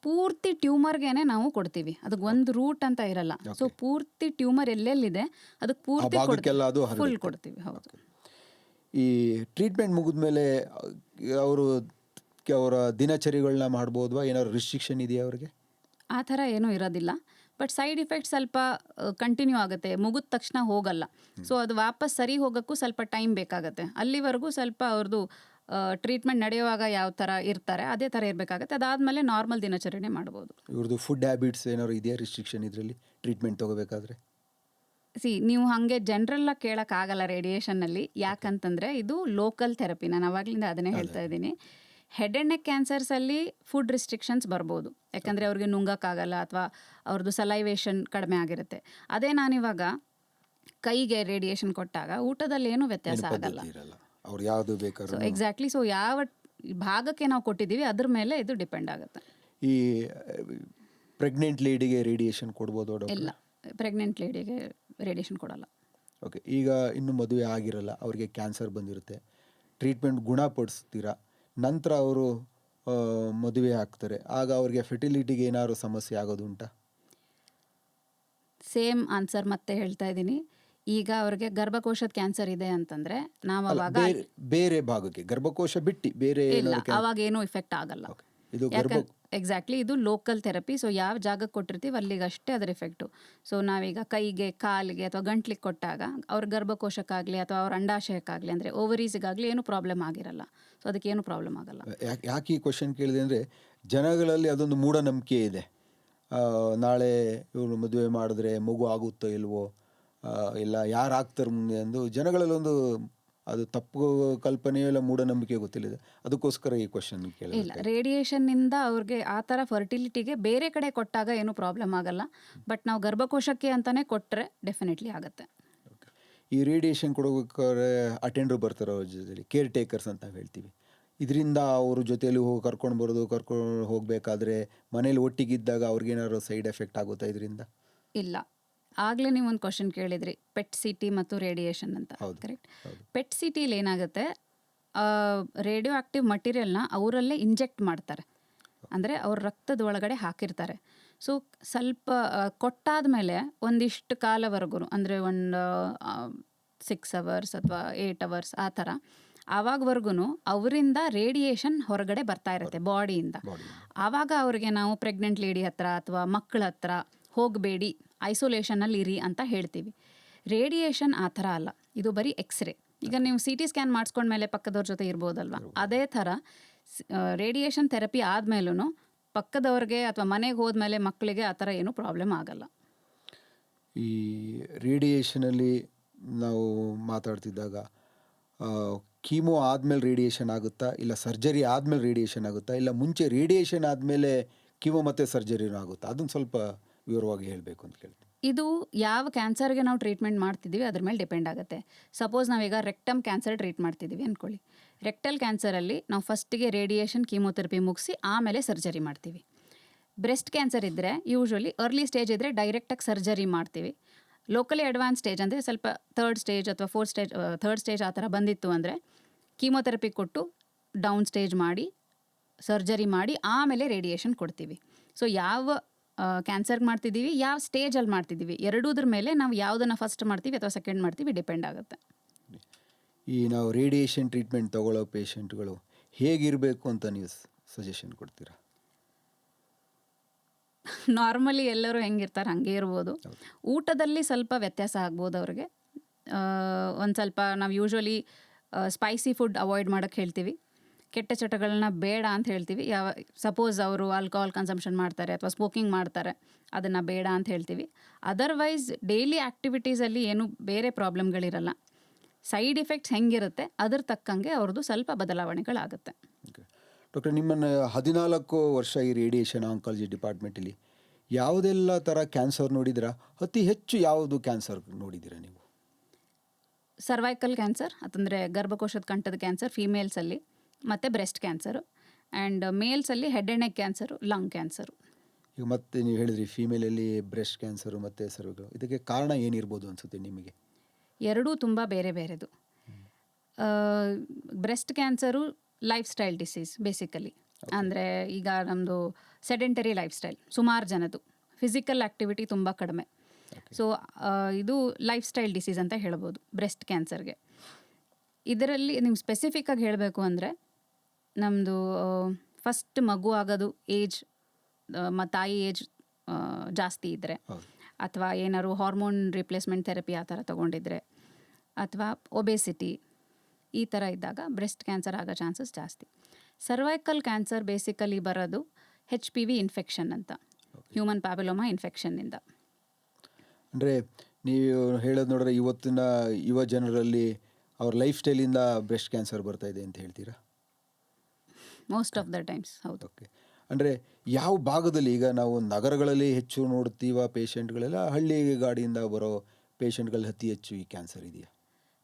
ಪೂರ್ತಿ ಟ್ಯೂಮರ್ಗೇನೆ ನಾವು ಕೊಡ್ತೀವಿ. ಅದಕ್ಕೆ ಒಂದು ರೂಟ್ ಅಂತ ಇರಲ್ಲ. ಸೊ ಪೂರ್ತಿ ಟ್ಯೂಮರ್ ಎಲ್ಲೆಲ್ಲಿದೆ ಅದಕ್ಕೆ ಪೂರ್ತಿ ಫುಲ್ ಕೊಡ್ತೀವಿ. ಹೌದು. ಈ ಟ್ರೀಟ್ಮೆಂಟ್ ಮುಗಿದ್ಮೇಲೆ ಅವರ ದಿನಚರಿಗಳನ್ನ ಮಾಡ್ಬೋದ್ವಾ? ಏನಾದ್ರು ರಿಸ್ಟ್ರಿಕ್ಷನ್ ಇದೆಯಾ ಅವ್ರಿಗೆ? ಆ ಥರ ಏನೂ ಇರೋದಿಲ್ಲ, ಬಟ್ ಸೈಡ್ ಇಫೆಕ್ಟ್ ಸ್ವಲ್ಪ ಕಂಟಿನ್ಯೂ ಆಗುತ್ತೆ, ಮುಗಿದ ತಕ್ಷಣ ಹೋಗಲ್ಲ. ಸೊ ಅದು ವಾಪಸ್ ಸರಿ ಹೋಗೋಕ್ಕೂ ಸ್ವಲ್ಪ ಟೈಮ್ ಬೇಕಾಗುತ್ತೆ. ಅಲ್ಲಿವರೆಗೂ ಸ್ವಲ್ಪ ಅವ್ರದ್ದು ಟ್ರೀಟ್ಮೆಂಟ್ ನಡೆಯುವಾಗ ಯಾವ ಥರ ಇರ್ತಾರೆ ಅದೇ ಥರ ಇರಬೇಕಾಗತ್ತೆ. ಅದಾದಮೇಲೆ ನಾರ್ಮಲ್ ದಿನಚರಣೆ ಮಾಡ್ಬೋದು. ಇವ್ರದ್ದು ಫುಡ್ ಹ್ಯಾಬಿಟ್ಸ್ ಏನಾದ್ರು ಇದೆಯಾ ರಿಸ್ಟ್ರಿಕ್ಷನ್ ಇದರಲ್ಲಿ ಟ್ರೀಟ್ಮೆಂಟ್ ತೊಗೋಬೇಕಾದ್ರೆ? ನೀವು ಹಾಗೆ ಜನರಲ್ಲ ಕೇಳೋಕ್ಕಾಗಲ್ಲ ರೇಡಿಯೇಷನ್ನಲ್ಲಿ, ಯಾಕಂತಂದರೆ ಇದು ಲೋಕಲ್ ಥೆರಪಿ. ನಾನು ಅವಾಗಲಿಂದ ಅದನ್ನೇ ಹೇಳ್ತಾ ಇದ್ದೀನಿ. ಹೆಡ್ ಆ್ಯಂಡ್ ನೆಕ್ ಕ್ಯಾನ್ಸರ್ಸಲ್ಲಿ ಫುಡ್ ರಿಸ್ಟ್ರಿಕ್ಷನ್ಸ್ ಬರ್ಬೋದು, ಯಾಕಂದರೆ ಅವ್ರಿಗೆ ನುಂಗೋಕ್ಕಾಗಲ್ಲ ಅಥವಾ ಅವ್ರದ್ದು ಸಲೈವೇಷನ್ ಕಡಿಮೆ ಆಗಿರುತ್ತೆ. ಅದೇ ನಾನಿವಾಗ ಕೈಗೆ ರೇಡಿಯೇಷನ್ ಕೊಟ್ಟಾಗ ಊಟದಲ್ಲಿ ಏನೂ ವ್ಯತ್ಯಾಸ ಆಗಲ್ಲ. ಅವ್ರು ಯಾವುದು ಬೇಕಾದ್ರೂ ಎಕ್ಸಾಕ್ಟ್ಲಿ. ಸೊ ಯಾವ ಭಾಗಕ್ಕೆ ನಾವು ಕೊಟ್ಟಿದ್ದೀವಿ ಅದ್ರ ಮೇಲೆ ಇದು ಡಿಪೆಂಡ್ ಆಗುತ್ತೆ. ಈ ಪ್ರೆಗ್ನೆಂಟ್ ಲೇಡಿಗೆ ರೇಡಿಯೇಷನ್ ಕೊಡ್ಬೋದು? ಇಲ್ಲ, ಪ್ರೆಗ್ನೆಂಟ್ ಲೇಡಿಗೆ ರೇಡಿಯೇಷನ್ ಕೊಡಲ್ಲ. ಓಕೆ. ಈಗ ಇನ್ನು ಮದುವೆ ಆಗಿರಲ್ಲ, ಅವರಿಗೆ ಕ್ಯಾನ್ಸರ್ ಬಂದಿರುತ್ತೆ, ಟ್ರೀಟ್ಮೆಂಟ್ ಗುಣಪಡಿಸ್ತೀರಾ, ನಂತರ ಅವರು ಮದುವೆ ಆಗ್ತಾರೆ, ಆಗ ಅವ್ರಿಗೆ ಫೆರ್ಟಿಲಿಟಿಗೆ ಏನಾದ್ರು ಸಮಸ್ಯೆ ಆಗೋದುಂಟಾ? ಸೇಮ್ ಆನ್ಸರ್ ಮತ್ತೆ ಹೇಳ್ತಾ ಇದ್ದೀನಿ. ಈಗ ಅವ್ರಿಗೆ ಗರ್ಭಕೋಶದ ಕ್ಯಾನ್ಸರ್ ಇದೆ ಅಂತಂದರೆ ನಾವು ಅವಾಗ ಬೇರೆ ಭಾಗಕ್ಕೆ ಗರ್ಭಕೋಶ ಬಿಟ್ಟು ಬೇರೆ ಇಲ್ಲ, ಅವಾಗ ಏನೂ ಇಫೆಕ್ಟ್ ಆಗಲ್ಲ. ಎಕ್ಸಾಕ್ಟ್ಲಿ, ಇದು ಲೋಕಲ್ ಥೆರಪಿ. ಸೊ ಯಾವ ಜಾಗಕ್ಕೆ ಕೊಟ್ಟಿರ್ತೀವಿ ಅಲ್ಲಿಗೆ ಅಷ್ಟೇ ಅದರ ಎಫೆಕ್ಟು. ಸೊ ನಾವೀಗ ಕೈಗೆ, ಕಾಲಿಗೆ ಅಥವಾ ಗಂಟ್ಲಿಗೆ ಕೊಟ್ಟಾಗ ಅವ್ರ ಗರ್ಭಕೋಶಕ್ಕಾಗಲಿ ಅಥವಾ ಅವ್ರ ಅಂಡಾಶಯಕ್ಕಾಗಲಿ ಅಂದರೆ ಓವರೀಸಿಗಾಗಲಿ ಏನೂ ಪ್ರಾಬ್ಲಮ್ ಆಗಿರಲ್ಲ. ಸೊ ಅದಕ್ಕೇನು ಪ್ರಾಬ್ಲಮ್ ಆಗಲ್ಲ. ಯಾಕೆ ಈ ಕ್ವಶನ್ ಕೇಳಿದೆ ಅಂದರೆ ಜನಗಳಲ್ಲಿ ಅದೊಂದು ಮೂಢನಂಬಿಕೆ ಇದೆ. ನಾಳೆ ಇವರು ಮದುವೆ ಮಾಡಿದ್ರೆ ಮಗು ಆಗುತ್ತೋ ಇಲ್ವೋ, ಇಲ್ಲ ಯಾರು ಆಗ್ತಾರೆ ಮುಂದೆ ಎಂದು ಜನಗಳಲ್ಲೊಂದು ಅದು ತಪ್ಪು ಕಲ್ಪನೆಯೋ ಇಲ್ಲ ಮೂಢನಂಬಿಕೆ ಗೊತ್ತಿಲ್ಲ, ಅದಕ್ಕೋಸ್ಕರ ಈ ಕ್ವಶನ್ ಇಲ್ಲ, ಕೇಳಿದೆ. ರೇಡಿಯೇಷನ್ನಿಂದ ಅವ್ರಿಗೆ ಆ ಥರ ಫರ್ಟಿಲಿಟಿಗೆ ಬೇರೆ ಕಡೆ ಕೊಟ್ಟಾಗ ಏನೂ ಪ್ರಾಬ್ಲಮ್ ಆಗಲ್ಲ. ಬಟ್ ನಾವು ಗರ್ಭಕೋಶಕ್ಕೆ ಅಂತಲೇ ಕೊಟ್ಟರೆ ಡೆಫಿನೆಟ್ಲಿ ಆಗುತ್ತೆ. ಈ ರೇಡಿಯೇಷನ್ ಕೊಡಬೇಕಾದ್ರೆ ಅಟೆಂಡ್ರು ಬರ್ತಾರೆ ಅವ್ರ ಜೊತೆಲಿ, ಕೇರ್ ಟೇಕರ್ಸ್ ಅಂತ ನಾವು ಹೇಳ್ತೀವಿ. ಇದರಿಂದ ಅವ್ರ ಜೊತೆಯಲ್ಲಿ ಹೋಗಿ ಕರ್ಕೊಂಡು ಬರೋದು, ಕರ್ಕೊಂಡು ಹೋಗಬೇಕಾದ್ರೆ ಮನೇಲಿ ಒಟ್ಟಿಗಿದ್ದಾಗ ಅವ್ರಿಗೇನಾದ್ರು ಸೈಡ್ ಎಫೆಕ್ಟ್ ಆಗುತ್ತಾ ಇದರಿಂದ? ಇಲ್ಲ, ಆಗಲೇ ನೀವು ಒಂದು ಕ್ವಶನ್ ಕೇಳಿದ್ರಿ, ಪೆಟ್ ಸಿ ಟಿ ಮತ್ತು ರೇಡಿಯೇಷನ್ ಅಂತ. ಹೌದು, ಕರೆಕ್ಟ್. ಹೌದು. ಪೆಟ್ ಸಿ ಟಿಲಿ ಏನಾಗುತ್ತೆ, ರೇಡಿಯೋ ಆಕ್ಟಿವ್ ಮಟೀರಿಯಲ್ನ ಅವರಲ್ಲೇ ಇಂಜೆಕ್ಟ್ ಮಾಡ್ತಾರೆ, ಅಂದರೆ ಅವ್ರ ರಕ್ತದ ಒಳಗಡೆ ಹಾಕಿರ್ತಾರೆ. ಸೊ ಸ್ವಲ್ಪ ಕೊಟ್ಟಾದ ಮೇಲೆ ಒಂದಿಷ್ಟು ಕಾಲವರೆಗೂ, ಅಂದರೆ ಒಂದು 6 ಅವರ್ಸ್ ಅಥವಾ 8 ಅವರ್ಸ್ ಆ ಥರ, ಆವಾಗವರೆಗೂ ಅವರಿಂದ ರೇಡಿಯೇಷನ್ ಹೊರಗಡೆ ಬರ್ತಾ ಇರುತ್ತೆ ಬಾಡಿಯಿಂದ. ಆವಾಗ ಅವ್ರಿಗೆ ನಾವು ಪ್ರೆಗ್ನೆಂಟ್ ಲೇಡಿ ಹತ್ರ ಅಥವಾ ಮಕ್ಕಳ ಹತ್ರ ಹೋಗಬೇಡಿ, ಐಸೋಲೇಷನಲ್ಲಿ ಇರಿ ಅಂತ ಹೇಳ್ತೀವಿ. ರೇಡಿಯೇಷನ್ ಆ ಥರ ಅಲ್ಲ, ಇದು ಬರೀ ಎಕ್ಸ್ರೇ. ಈಗ ನೀವು ಸಿ ಟಿ ಸ್ಕ್ಯಾನ್ ಮಾಡಿಸ್ಕೊಂಡ್ಮೇಲೆ ಪಕ್ಕದವ್ರ ಜೊತೆ ಇರ್ಬೋದಲ್ವ, ಅದೇ ಥರ ರೇಡಿಯೇಷನ್ ಥೆರಪಿ ಆದಮೇಲೂ ಪಕ್ಕದವ್ರಿಗೆ ಅಥವಾ ಮನೆಗೆ ಹೋದ್ಮೇಲೆ ಮಕ್ಕಳಿಗೆ ಆ ಥರ ಏನೂ ಪ್ರಾಬ್ಲಮ್ ಆಗಲ್ಲ. ಈ ರೇಡಿಯೇಷನಲ್ಲಿ ನಾವು ಮಾತಾಡ್ತಿದ್ದಾಗ ಕೀಮೋ ಆದಮೇಲೆ ರೇಡಿಯೇಷನ್ ಆಗುತ್ತಾ, ಇಲ್ಲ ಸರ್ಜರಿ ಆದಮೇಲೆ ರೇಡಿಯೇಷನ್ ಆಗುತ್ತಾ, ಇಲ್ಲ ಮುಂಚೆ ರೇಡಿಯೇಷನ್ ಆದಮೇಲೆ ಕೀಮೋ ಮತ್ತು ಸರ್ಜರಿನೂ ಆಗುತ್ತಾ? ಅದನ್ನು ಸ್ವಲ್ಪ ವಿವರವಾಗಿ ಹೇಳಬೇಕು ಅಂತ ಕೇಳ್ತೀನಿ. ಇದು ಯಾವ ಕ್ಯಾನ್ಸರ್ಗೆ ನಾವು ಟ್ರೀಟ್ಮೆಂಟ್ ಮಾಡ್ತಿದ್ದೀವಿ ಅದ್ರ ಮೇಲೆ ಡಿಪೆಂಡ್ ಆಗುತ್ತೆ. ಸಪೋಸ್ ನಾವೀಗ ರೆಕ್ಟಮ್ ಕ್ಯಾನ್ಸರ್ ಟ್ರೀಟ್ ಮಾಡ್ತಿದ್ದೀವಿ ಅಂದ್ಕೊಳ್ಳಿ. ರೆಕ್ಟಲ್ ಕ್ಯಾನ್ಸರಲ್ಲಿ ನಾವು ಫಸ್ಟಿಗೆ ರೇಡಿಯೇಷನ್ ಕೀಮೋಥೆರಪಿ ಮುಗಿಸಿ ಆಮೇಲೆ ಸರ್ಜರಿ ಮಾಡ್ತೀವಿ. ಬ್ರೆಸ್ಟ್ ಕ್ಯಾನ್ಸರ್ ಇದ್ದರೆ ಯೂಶ್ವಲಿ ಅರ್ಲಿ ಸ್ಟೇಜ್ ಇದ್ದರೆ ಡೈರೆಕ್ಟಾಗಿ ಸರ್ಜರಿ ಮಾಡ್ತೀವಿ. ಲೋಕಲಿ ಅಡ್ವಾನ್ಸ್ ಸ್ಟೇಜ್ ಅಂದರೆ ಸ್ವಲ್ಪ ಥರ್ಡ್ ಸ್ಟೇಜ್ ಅಥವಾ ಥರ್ಡ್ ಸ್ಟೇಜ್ ಆ ಥರ ಬಂದಿತ್ತು ಅಂದರೆ ಕೀಮೋಥೆರಪಿ ಕೊಟ್ಟು ಡೌನ್ ಸ್ಟೇಜ್ ಮಾಡಿ ಸರ್ಜರಿ ಮಾಡಿ ಆಮೇಲೆ ರೇಡಿಯೇಷನ್ ಕೊಡ್ತೀವಿ. ಸೊ ಯಾವ ಕ್ಯಾನ್ಸರ್ಗೆ ಮಾಡ್ತಿದ್ದೀವಿ, ಯಾವ ಸ್ಟೇಜಲ್ಲಿ ಮಾಡ್ತಿದ್ದೀವಿ, ಎರಡೂದ್ರ ಮೇಲೆ ನಾವು ಯಾವುದನ್ನು ಫಸ್ಟ್ ಮಾಡ್ತೀವಿ ಅಥವಾ ಸೆಕೆಂಡ್ ಮಾಡ್ತೀವಿ ಡಿಪೆಂಡ್ ಆಗುತ್ತೆ. ಈ ನಾವು ರೇಡಿಯೇಷನ್ ಟ್ರೀಟ್ಮೆಂಟ್ ತಗೊಳ್ಳೋ ಪೇಷಂಟ್ಗಳು ಹೇಗಿರಬೇಕು ಅಂತ ನೀವು ಸಜೆಷನ್ ಕೊಡ್ತೀರಾ? ನಾರ್ಮಲಿ ಎಲ್ಲರೂ ಹೆಂಗಿರ್ತಾರೆ ಹಾಗೆ ಇರ್ಬೋದು. ಊಟದಲ್ಲಿ ಸ್ವಲ್ಪ ವ್ಯತ್ಯಾಸ ಆಗ್ಬೋದು ಅವ್ರಿಗೆ. ಒಂದು ಸ್ವಲ್ಪ ನಾವು ಯೂಶ್ವಲಿ ಸ್ಪೈಸಿ ಫುಡ್ ಅವಾಯ್ಡ್ ಮಾಡೋಕ್ಕೆ ಹೇಳ್ತೀವಿ, ಕೆಟ್ಟ ಚಟಗಳನ್ನ ಬೇಡ ಅಂತ ಹೇಳ್ತೀವಿ. ಸಪೋಸ್ ಅವರು ಆಲ್ಕೋಹಾಲ್ ಕನ್ಸಂಪ್ಷನ್ ಮಾಡ್ತಾರೆ ಅಥವಾ ಸ್ಮೋಕಿಂಗ್ ಮಾಡ್ತಾರೆ, ಅದನ್ನು ಬೇಡ ಅಂತ ಹೇಳ್ತೀವಿ. ಅದರ್ವೈಸ್ ಡೈಲಿ ಆ್ಯಕ್ಟಿವಿಟೀಸಲ್ಲಿ ಏನೂ ಬೇರೆ ಪ್ರಾಬ್ಲಮ್ಗಳಿರಲ್ಲ. ಸೈಡ್ ಎಫೆಕ್ಟ್ಸ್ ಹೆಂಗಿರುತ್ತೆ ಅದ್ರ ತಕ್ಕಂಗೆ ಅವ್ರದ್ದು ಸ್ವಲ್ಪ ಬದಲಾವಣೆಗಳಾಗುತ್ತೆ. ಓಕೆ ಡಾಕ್ಟರ್, ನಿಮ್ಮನ್ನು 14 ವರ್ಷ ಈ ರೇಡಿಯೇಷನ್ ಆಂಕಾಲಜಿ ಡಿಪಾರ್ಟ್ಮೆಂಟಲ್ಲಿ ಯಾವುದೆಲ್ಲ ಥರ ಕ್ಯಾನ್ಸರ್ ನೋಡಿದಿರಾ? ಅತಿ ಹೆಚ್ಚು ಯಾವುದು ಕ್ಯಾನ್ಸರ್ ನೋಡಿದ್ದೀರಾ ನೀವು? ಸರ್ವೈಕಲ್ ಕ್ಯಾನ್ಸರ್ ಅಂತಂದರೆ ಗರ್ಭಕೋಶದ ಕಂಠದ ಕ್ಯಾನ್ಸರ್ ಫೀಮೇಲ್ಸಲ್ಲಿ, ಮತ್ತು ಬ್ರೆಸ್ಟ್ ಕ್ಯಾನ್ಸರು, ಆ್ಯಂಡ್ ಮೇಲ್ಸಲ್ಲಿ head and neck cancer, lung cancer. ಈಗ ಮತ್ತೆ ನೀವು ಹೇಳಿದ್ರಿ ಫೀಮೇಲಲ್ಲಿ ಬ್ರೆಸ್ಟ್ ಕ್ಯಾನ್ಸರು ಮತ್ತು ಸರ್ವಿಕಲ್, ಇದಕ್ಕೆ ಕಾರಣ ಏನಿರ್ಬೋದು ಅನಿಸುತ್ತೆ ನಿಮಗೆ? ಎರಡೂ ತುಂಬ ಬೇರೆ ಬೇರೆದು. Breast cancer lifestyle disease basically. ಅಂದರೆ ಈಗ ನಮ್ಮದು ಸೆಡೆಂಟರಿ ಲೈಫ್ ಸ್ಟೈಲ್, ಸುಮಾರು ಜನದ್ದು ಫಿಸಿಕಲ್ ಆ್ಯಕ್ಟಿವಿಟಿ ತುಂಬ ಕಡಿಮೆ. ಸೊ ಇದು ಲೈಫ್ ಸ್ಟೈಲ್ ಡಿಸೀಸ್ ಅಂತ ಹೇಳ್ಬೋದು ಬ್ರೆಸ್ಟ್ ಕ್ಯಾನ್ಸರ್ಗೆ. ಇದರಲ್ಲಿ ನೀವು ಸ್ಪೆಸಿಫಿಕ್ಕಾಗಿ ಹೇಳಬೇಕು ಅಂದರೆ ನಮ್ಮದು ಫಸ್ಟ್ ಮಗು ಆಗೋದು ಏಜ್, ತಾಯಿ ಏಜ್ ಜಾಸ್ತಿ ಇದ್ದರೆ, ಅಥವಾ ಏನಾದ್ರು ಹಾರ್ಮೋನ್ ರಿಪ್ಲೇಸ್ಮೆಂಟ್ ಥೆರಪಿ ಆ ಥರ ತೊಗೊಂಡಿದ್ರೆ, ಅಥವಾ ಒಬೇಸಿಟಿ ಈ ಥರ ಇದ್ದಾಗ ಬ್ರೆಸ್ಟ್ ಕ್ಯಾನ್ಸರ್ ಆಗೋ ಚಾನ್ಸಸ್ ಜಾಸ್ತಿ. ಸರ್ವೈಕಲ್ ಕ್ಯಾನ್ಸರ್ ಬೇಸಿಕಲಿ ಬರೋದು HPV ಇನ್ಫೆಕ್ಷನ್ ಅಂತ, ಹ್ಯೂಮನ್ ಪ್ಯಾಪಿಲೋಮಾ ಇನ್ಫೆಕ್ಷನ್ನಿಂದ. ಅಂದರೆ ನೀವು ಹೇಳೋದು ನೋಡಿದ್ರೆ ಇವತ್ತಿನ ಯುವ ಜನರಲ್ಲಿ ಅವ್ರ ಲೈಫ್ ಸ್ಟೈಲಿಂದ ಬ್ರೆಸ್ಟ್ ಕ್ಯಾನ್ಸರ್ ಬರ್ತಾ ಇದೆ ಅಂತ ಹೇಳ್ತೀರಾ? ಮೋಸ್ಟ್ ಆಫ್ ದ ಟೈಮ್ಸ್ ಹೌದು. ಓಕೆ, ಅಂದರೆ ಯಾವ ಭಾಗದಲ್ಲಿ, ಈಗ ನಾವು ನಗರಗಳಲ್ಲಿ ಹೆಚ್ಚು ನೋಡ್ತೀವ ಪೇಷಂಟ್ಗಳೆಲ್ಲ, ಹಳ್ಳಿ ಗಾಡಿಯಿಂದ ಬರೋ ಪೇಷಂಟ್ಗಳಲ್ಲಿ ಅತಿ ಹೆಚ್ಚು ಈ ಕ್ಯಾನ್ಸರ್ ಇದೆಯಾ?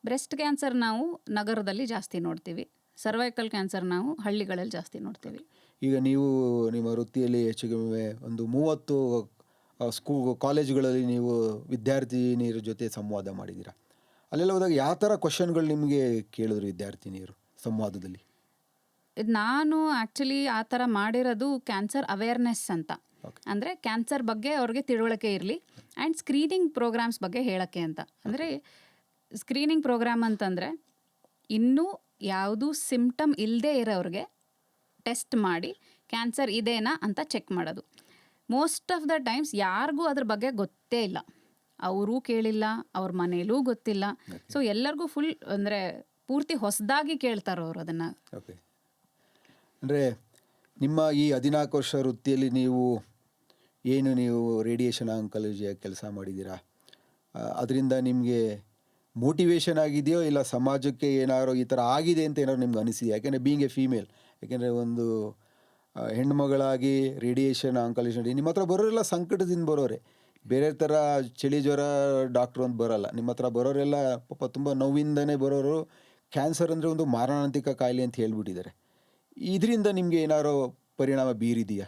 ಬ್ರೆಸ್ಟ್ ಕ್ಯಾನ್ಸರ್ ನಾವು ನಗರದಲ್ಲಿ ಜಾಸ್ತಿ ನೋಡ್ತೀವಿ, ಸರ್ವೈಕಲ್ ಕ್ಯಾನ್ಸರ್ ನಾವು ಹಳ್ಳಿಗಳಲ್ಲಿ ಜಾಸ್ತಿ ನೋಡ್ತೀವಿ. ಈಗ ನೀವು ನಿಮ್ಮ ವೃತ್ತಿಯಲ್ಲಿ ಹೆಚ್ಚು ಕಡಿಮೆ ಒಂದು 30 ಕಾಲೇಜುಗಳಲ್ಲಿ ನೀವು ವಿದ್ಯಾರ್ಥಿನಿಯರ ಜೊತೆ ಸಂವಾದ ಮಾಡಿದ್ದೀರಾ. ಅಲ್ಲೆಲ್ಲ ಹೋದಾಗ ಯಾವ ಥರ ಕ್ವಶನ್ಗಳು ನಿಮಗೆ ಕೇಳಿದ್ರು ವಿದ್ಯಾರ್ಥಿನಿಯರು ಸಂವಾದದಲ್ಲಿ? ನಾನು ಆ್ಯಕ್ಚುಲಿ ಆ ಥರ ಮಾಡಿರೋದು ಕ್ಯಾನ್ಸರ್ ಅವೇರ್ನೆಸ್ ಅಂತ. ಅಂದರೆ ಕ್ಯಾನ್ಸರ್ ಬಗ್ಗೆ ಅವ್ರಿಗೆ ತಿಳುವಳಿಕೆ ಇರಲಿ, ಆ್ಯಂಡ್ ಸ್ಕ್ರೀನಿಂಗ್ ಪ್ರೋಗ್ರಾಮ್ಸ್ ಬಗ್ಗೆ ಹೇಳೋಕ್ಕೆ ಅಂತ. ಅಂದರೆ ಸ್ಕ್ರೀನಿಂಗ್ ಪ್ರೋಗ್ರಾಮ್ ಅಂತಂದರೆ ಇನ್ನೂ ಯಾವುದೂ ಸಿಂಪ್ಟಮ್ ಇಲ್ಲದೆ ಇರೋರಿಗೆ ಟೆಸ್ಟ್ ಮಾಡಿ ಕ್ಯಾನ್ಸರ್ ಇದೇನಾ ಅಂತ ಚೆಕ್ ಮಾಡೋದು. ಮೋಸ್ಟ್ ಆಫ್ ದ ಟೈಮ್ಸ್ ಯಾರಿಗೂ ಅದ್ರ ಬಗ್ಗೆ ಗೊತ್ತೇ ಇಲ್ಲ, ಅವರೂ ಕೇಳಿಲ್ಲ, ಅವ್ರ ಮನೇಲೂ ಗೊತ್ತಿಲ್ಲ. ಸೊ ಎಲ್ಲರಿಗೂ ಫುಲ್ ಅಂದರೆ ಪೂರ್ತಿ ಹೊಸದಾಗಿ ಕೇಳ್ತಾರೋ ಅವರು ಅದನ್ನು. ಓಕೆ, ಅಂದರೆ ನಿಮ್ಮ ಈ 14 ವರ್ಷ ವೃತ್ತಿಯಲ್ಲಿ ನೀವು ರೇಡಿಯೇಷನ್ ಆಂಕಾಲಜಿಯ ಕೆಲಸ ಮಾಡಿದ್ದೀರಾ, ಅದರಿಂದ ನಿಮಗೆ ಮೋಟಿವೇಶನ್ ಆಗಿದೆಯೋ ಇಲ್ಲ ಸಮಾಜಕ್ಕೆ ಏನಾದ್ರು ಈ ಥರ ಆಗಿದೆ ಅಂತ ಏನಾದ್ರು ನಿಮ್ಗೆ ಅನಿಸಿದೆ? ಯಾಕೆಂದರೆ ಬೀಯಿಂಗ್ ಎ ಫೀಮೇಲ್, ಯಾಕೆಂದರೆ ಒಂದು ಹೆಣ್ಮಗಳಾಗಿ ರೇಡಿಯೇಷನ್ ಆಂಕಾಲಜಿ ನಿಮ್ಮ ಹತ್ರ ಬರೋರೆಲ್ಲ ಸಂಕಟದಿಂದ ಬರೋರೆ, ಬೇರೆ ಥರ ಚಳಿ ಜ್ವರ ಡಾಕ್ಟ್ರು ಅಂತ ಬರೋಲ್ಲ. ನಿಮ್ಮ ಹತ್ರ ಬರೋರೆಲ್ಲ ಪಾಪ ತುಂಬ ನೋವಿಂದನೇ ಬರೋರು. ಕ್ಯಾನ್ಸರ್ ಅಂದರೆ ಒಂದು ಮಾರಣಾಂತಿಕ ಕಾಯಿಲೆ ಅಂತ ಹೇಳ್ಬಿಟ್ಟಿದ್ದಾರೆ. ಇದರಿಂದ ನಿಮಗೆ ಏನಾದ್ರು ಪರಿಣಾಮ ಬೀರಿದೆಯಾ?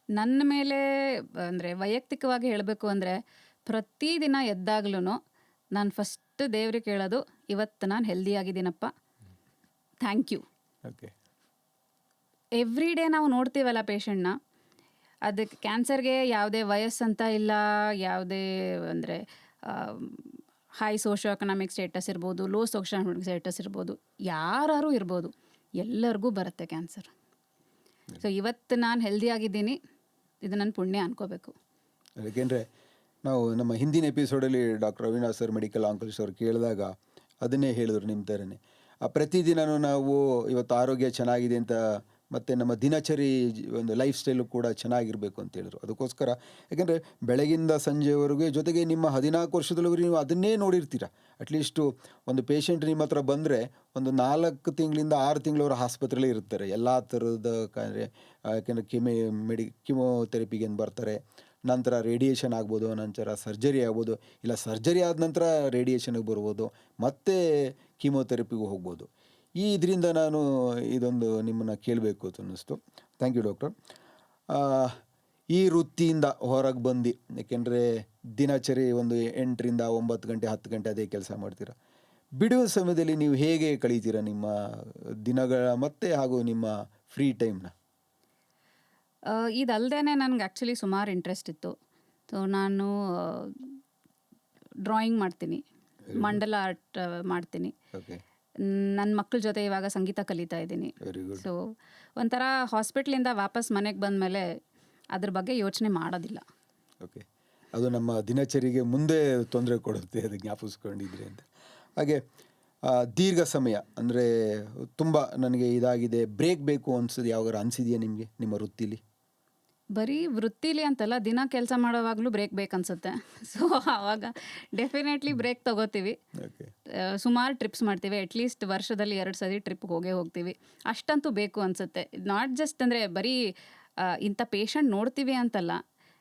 ನನ್ನ ಮೇಲೆ ಅಂದರೆ ವೈಯಕ್ತಿಕವಾಗಿ ಹೇಳಬೇಕು ಅಂದರೆ, ಪ್ರತಿದಿನ ಎದ್ದಾಗ್ಲೂ ನಾನು ಫಸ್ಟ್ ದೇವ್ರಿಗೆ ಕೇಳೋದು, ಇವತ್ತು ನಾನು ಹೆಲ್ದಿ ಆಗಿದ್ದೀನಪ್ಪ, thank you. Okay. Every day ನಾವು ನೋಡ್ತೀವಲ್ಲ ಪೇಷಂಟ್ನ, ಅದಕ್ಕೆ ಕ್ಯಾನ್ಸರ್ಗೆ ಯಾವುದೇ ವಯಸ್ಸಂತ ಇಲ್ಲ, ಯಾವುದೇ ಅಂದರೆ ಹೈ ಸೋಷಿಯೋ ಎಕನಾಮಿಕ್ ಸ್ಟೇಟಸ್ ಇರ್ಬೋದು, ಲೋ ಸೋಷಿಯೋ ಎಕನಾಮಿಕ್ ಸ್ಟೇಟಸ್ ಇರ್ಬೋದು, ಯಾರು ಇರ್ಬೋದು, ಎಲ್ಲರಿಗೂ ಬರುತ್ತೆ ಕ್ಯಾನ್ಸರ್. ಸೊ ಇವತ್ತು ನಾನು ಹೆಲ್ದಿ ಆಗಿದ್ದೀನಿ, ಇದು ನನ್ನ ಪುಣ್ಯ ಅನ್ಕೋಬೇಕು. ಯಾಕೆಂದರೆ ನಾವು ನಮ್ಮ ಹಿಂದಿನ ಎಪಿಸೋಡಲ್ಲಿ doctor Avinash sir medical oncologist ಅವ್ರು ಕೇಳಿದಾಗ ಅದನ್ನೇ ಹೇಳಿದ್ರು ನಿಮ್ಮ ಥರನೇ. ಪ್ರತಿದಿನವೂ ನಾವು ಇವತ್ತು ಆರೋಗ್ಯ ಚೆನ್ನಾಗಿದೆ ಅಂತ, ಮತ್ತು ನಮ್ಮ ದಿನಚರಿ ಒಂದು ಲೈಫ್ ಸ್ಟೈಲು ಕೂಡ ಚೆನ್ನಾಗಿರಬೇಕು ಅಂತ ಹೇಳಿದ್ರು. ಅದಕ್ಕೋಸ್ಕರ ಯಾಕೆಂದರೆ ಬೆಳಗಿಂದ ಸಂಜೆವರೆಗೆ, ಜೊತೆಗೆ ನಿಮ್ಮ 14 ವರ್ಷದವರೆಗೂ ನೀವು ಅದನ್ನೇ ನೋಡಿರ್ತೀರ. ಅಟ್ಲೀಸ್ಟು ಒಂದು ಪೇಷಂಟ್ ನಿಮ್ಮ ಹತ್ರ ಬಂದರೆ ಒಂದು 4 ತಿಂಗಳಿಂದ 6 ತಿಂಗಳವರ ಆಸ್ಪತ್ರೆಯಲ್ಲೇ ಇರ್ತಾರೆ. ಎಲ್ಲ ಥರದ ಯಾಕೆಂದರೆ ಕಿಮೋಥೆರಪಿಗೆ ಏನು ಬರ್ತಾರೆ, ನಂತರ ರೇಡಿಯೇಷನ್ ಆಗ್ಬೋದು, ನಂತರ ಸರ್ಜರಿ ಆಗ್ಬೋದು, ಇಲ್ಲ ಸರ್ಜರಿ ಆದ ನಂತರ ರೇಡಿಯೇಷನ್ಗೆ ಬರ್ಬೋದು, ಮತ್ತು ಕೀಮೋಥೆರಪಿಗೂ ಹೋಗ್ಬೋದು. ಇದರಿಂದ ನಾನು ಇದೊಂದು ನಿಮ್ಮನ್ನು ಕೇಳಬೇಕು ಅಂತ ಅನ್ನಿಸ್ತು. Thank you doctor. ಈ ವೃತ್ತಿಯಿಂದ ಹೊರಗೆ ಬಂದು, ಯಾಕೆಂದರೆ ದಿನಚರಿ ಒಂದು 8ರಿಂದ 9 ಗಂಟೆ 10 ಗಂಟೆ ಅದೇ ಕೆಲಸ ಮಾಡ್ತೀರಾ. ಬಿಡುವ ಸಮಯದಲ್ಲಿ ನೀವು ಹೇಗೆ ಕಳೀತೀರಾ ನಿಮ್ಮ ದಿನಗಳ ಮತ್ತು ಹಾಗೂ ನಿಮ್ಮ ಫ್ರೀ ಟೈಮ್ನ? ಇದಲ್ಲದೆ ನನಗೆ ಆ್ಯಕ್ಚುಲಿ ಸುಮಾರು ಇಂಟ್ರೆಸ್ಟ್ ಇತ್ತು. ಸೊ ನಾನು ಡ್ರಾಯಿಂಗ್ ಮಾಡ್ತೀನಿ, ಮಂಡಲ ಆರ್ಟ್ ಮಾಡ್ತೀನಿ. ಓಕೆ. ನನ್ನ ಮಕ್ಕಳ ಜೊತೆ ಇವಾಗ ಸಂಗೀತ ಕಲಿತಾ ಇದ್ದೀನಿ. Very good. ಸೊ ಒಂಥರ ಹಾಸ್ಪಿಟ್ಲಿಂದ ವಾಪಸ್ ಮನೆಗೆ ಬಂದಮೇಲೆ ಅದ್ರ ಬಗ್ಗೆ ಯೋಚನೆ ಮಾಡೋದಿಲ್ಲ. ಓಕೆ. ಅದು ನಮ್ಮ ದಿನಚರಿಗೆ ಮುಂದೆ ತೊಂದರೆ ಕೊಡುತ್ತೆ, ಅದು ಜ್ಞಾಪಿಸ್ಕೊಂಡಿದ್ರಿ ಅಂತ. ಹಾಗೆ ದೀರ್ಘ ಸಮಯ ಅಂದರೆ ತುಂಬ ನನಗೆ ಇದಾಗಿದೆ, ಬ್ರೇಕ್ ಬೇಕು ಅನ್ಸೋದು ಯಾವಾಗಾರು ಅನಿಸಿದೆಯಾ ನಿಮಗೆ ನಿಮ್ಮ ವೃತ್ತಿಲಿ? ಬರೀ ವೃತ್ತಿಲಿ ಅಂತಲ್ಲ, ದಿನ ಕೆಲಸ ಮಾಡೋವಾಗಲೂ ಬ್ರೇಕ್ ಬೇಕನ್ಸುತ್ತೆ. ಸೊ ಆವಾಗ ಡೆಫಿನೆಟ್ಲಿ ಬ್ರೇಕ್ ತೊಗೋತೀವಿ. ಓಕೆ. ಸುಮಾರು ಟ್ರಿಪ್ಸ್ ಮಾಡ್ತೀವಿ. ಅಟ್ಲೀಸ್ಟ್ ವರ್ಷದಲ್ಲಿ 2 ಸರಿ ಟ್ರಿಪ್ಗೆ ಹೋಗ್ತೀವಿ. ಅಷ್ಟಂತೂ ಬೇಕು ಅನಿಸುತ್ತೆ. ನಾಟ್ ಜಸ್ಟ್ ಅಂದರೆ ಬರೀ ಇಂಥ ಪೇಷಂಟ್ ನೋಡ್ತೀವಿ ಅಂತಲ್ಲ,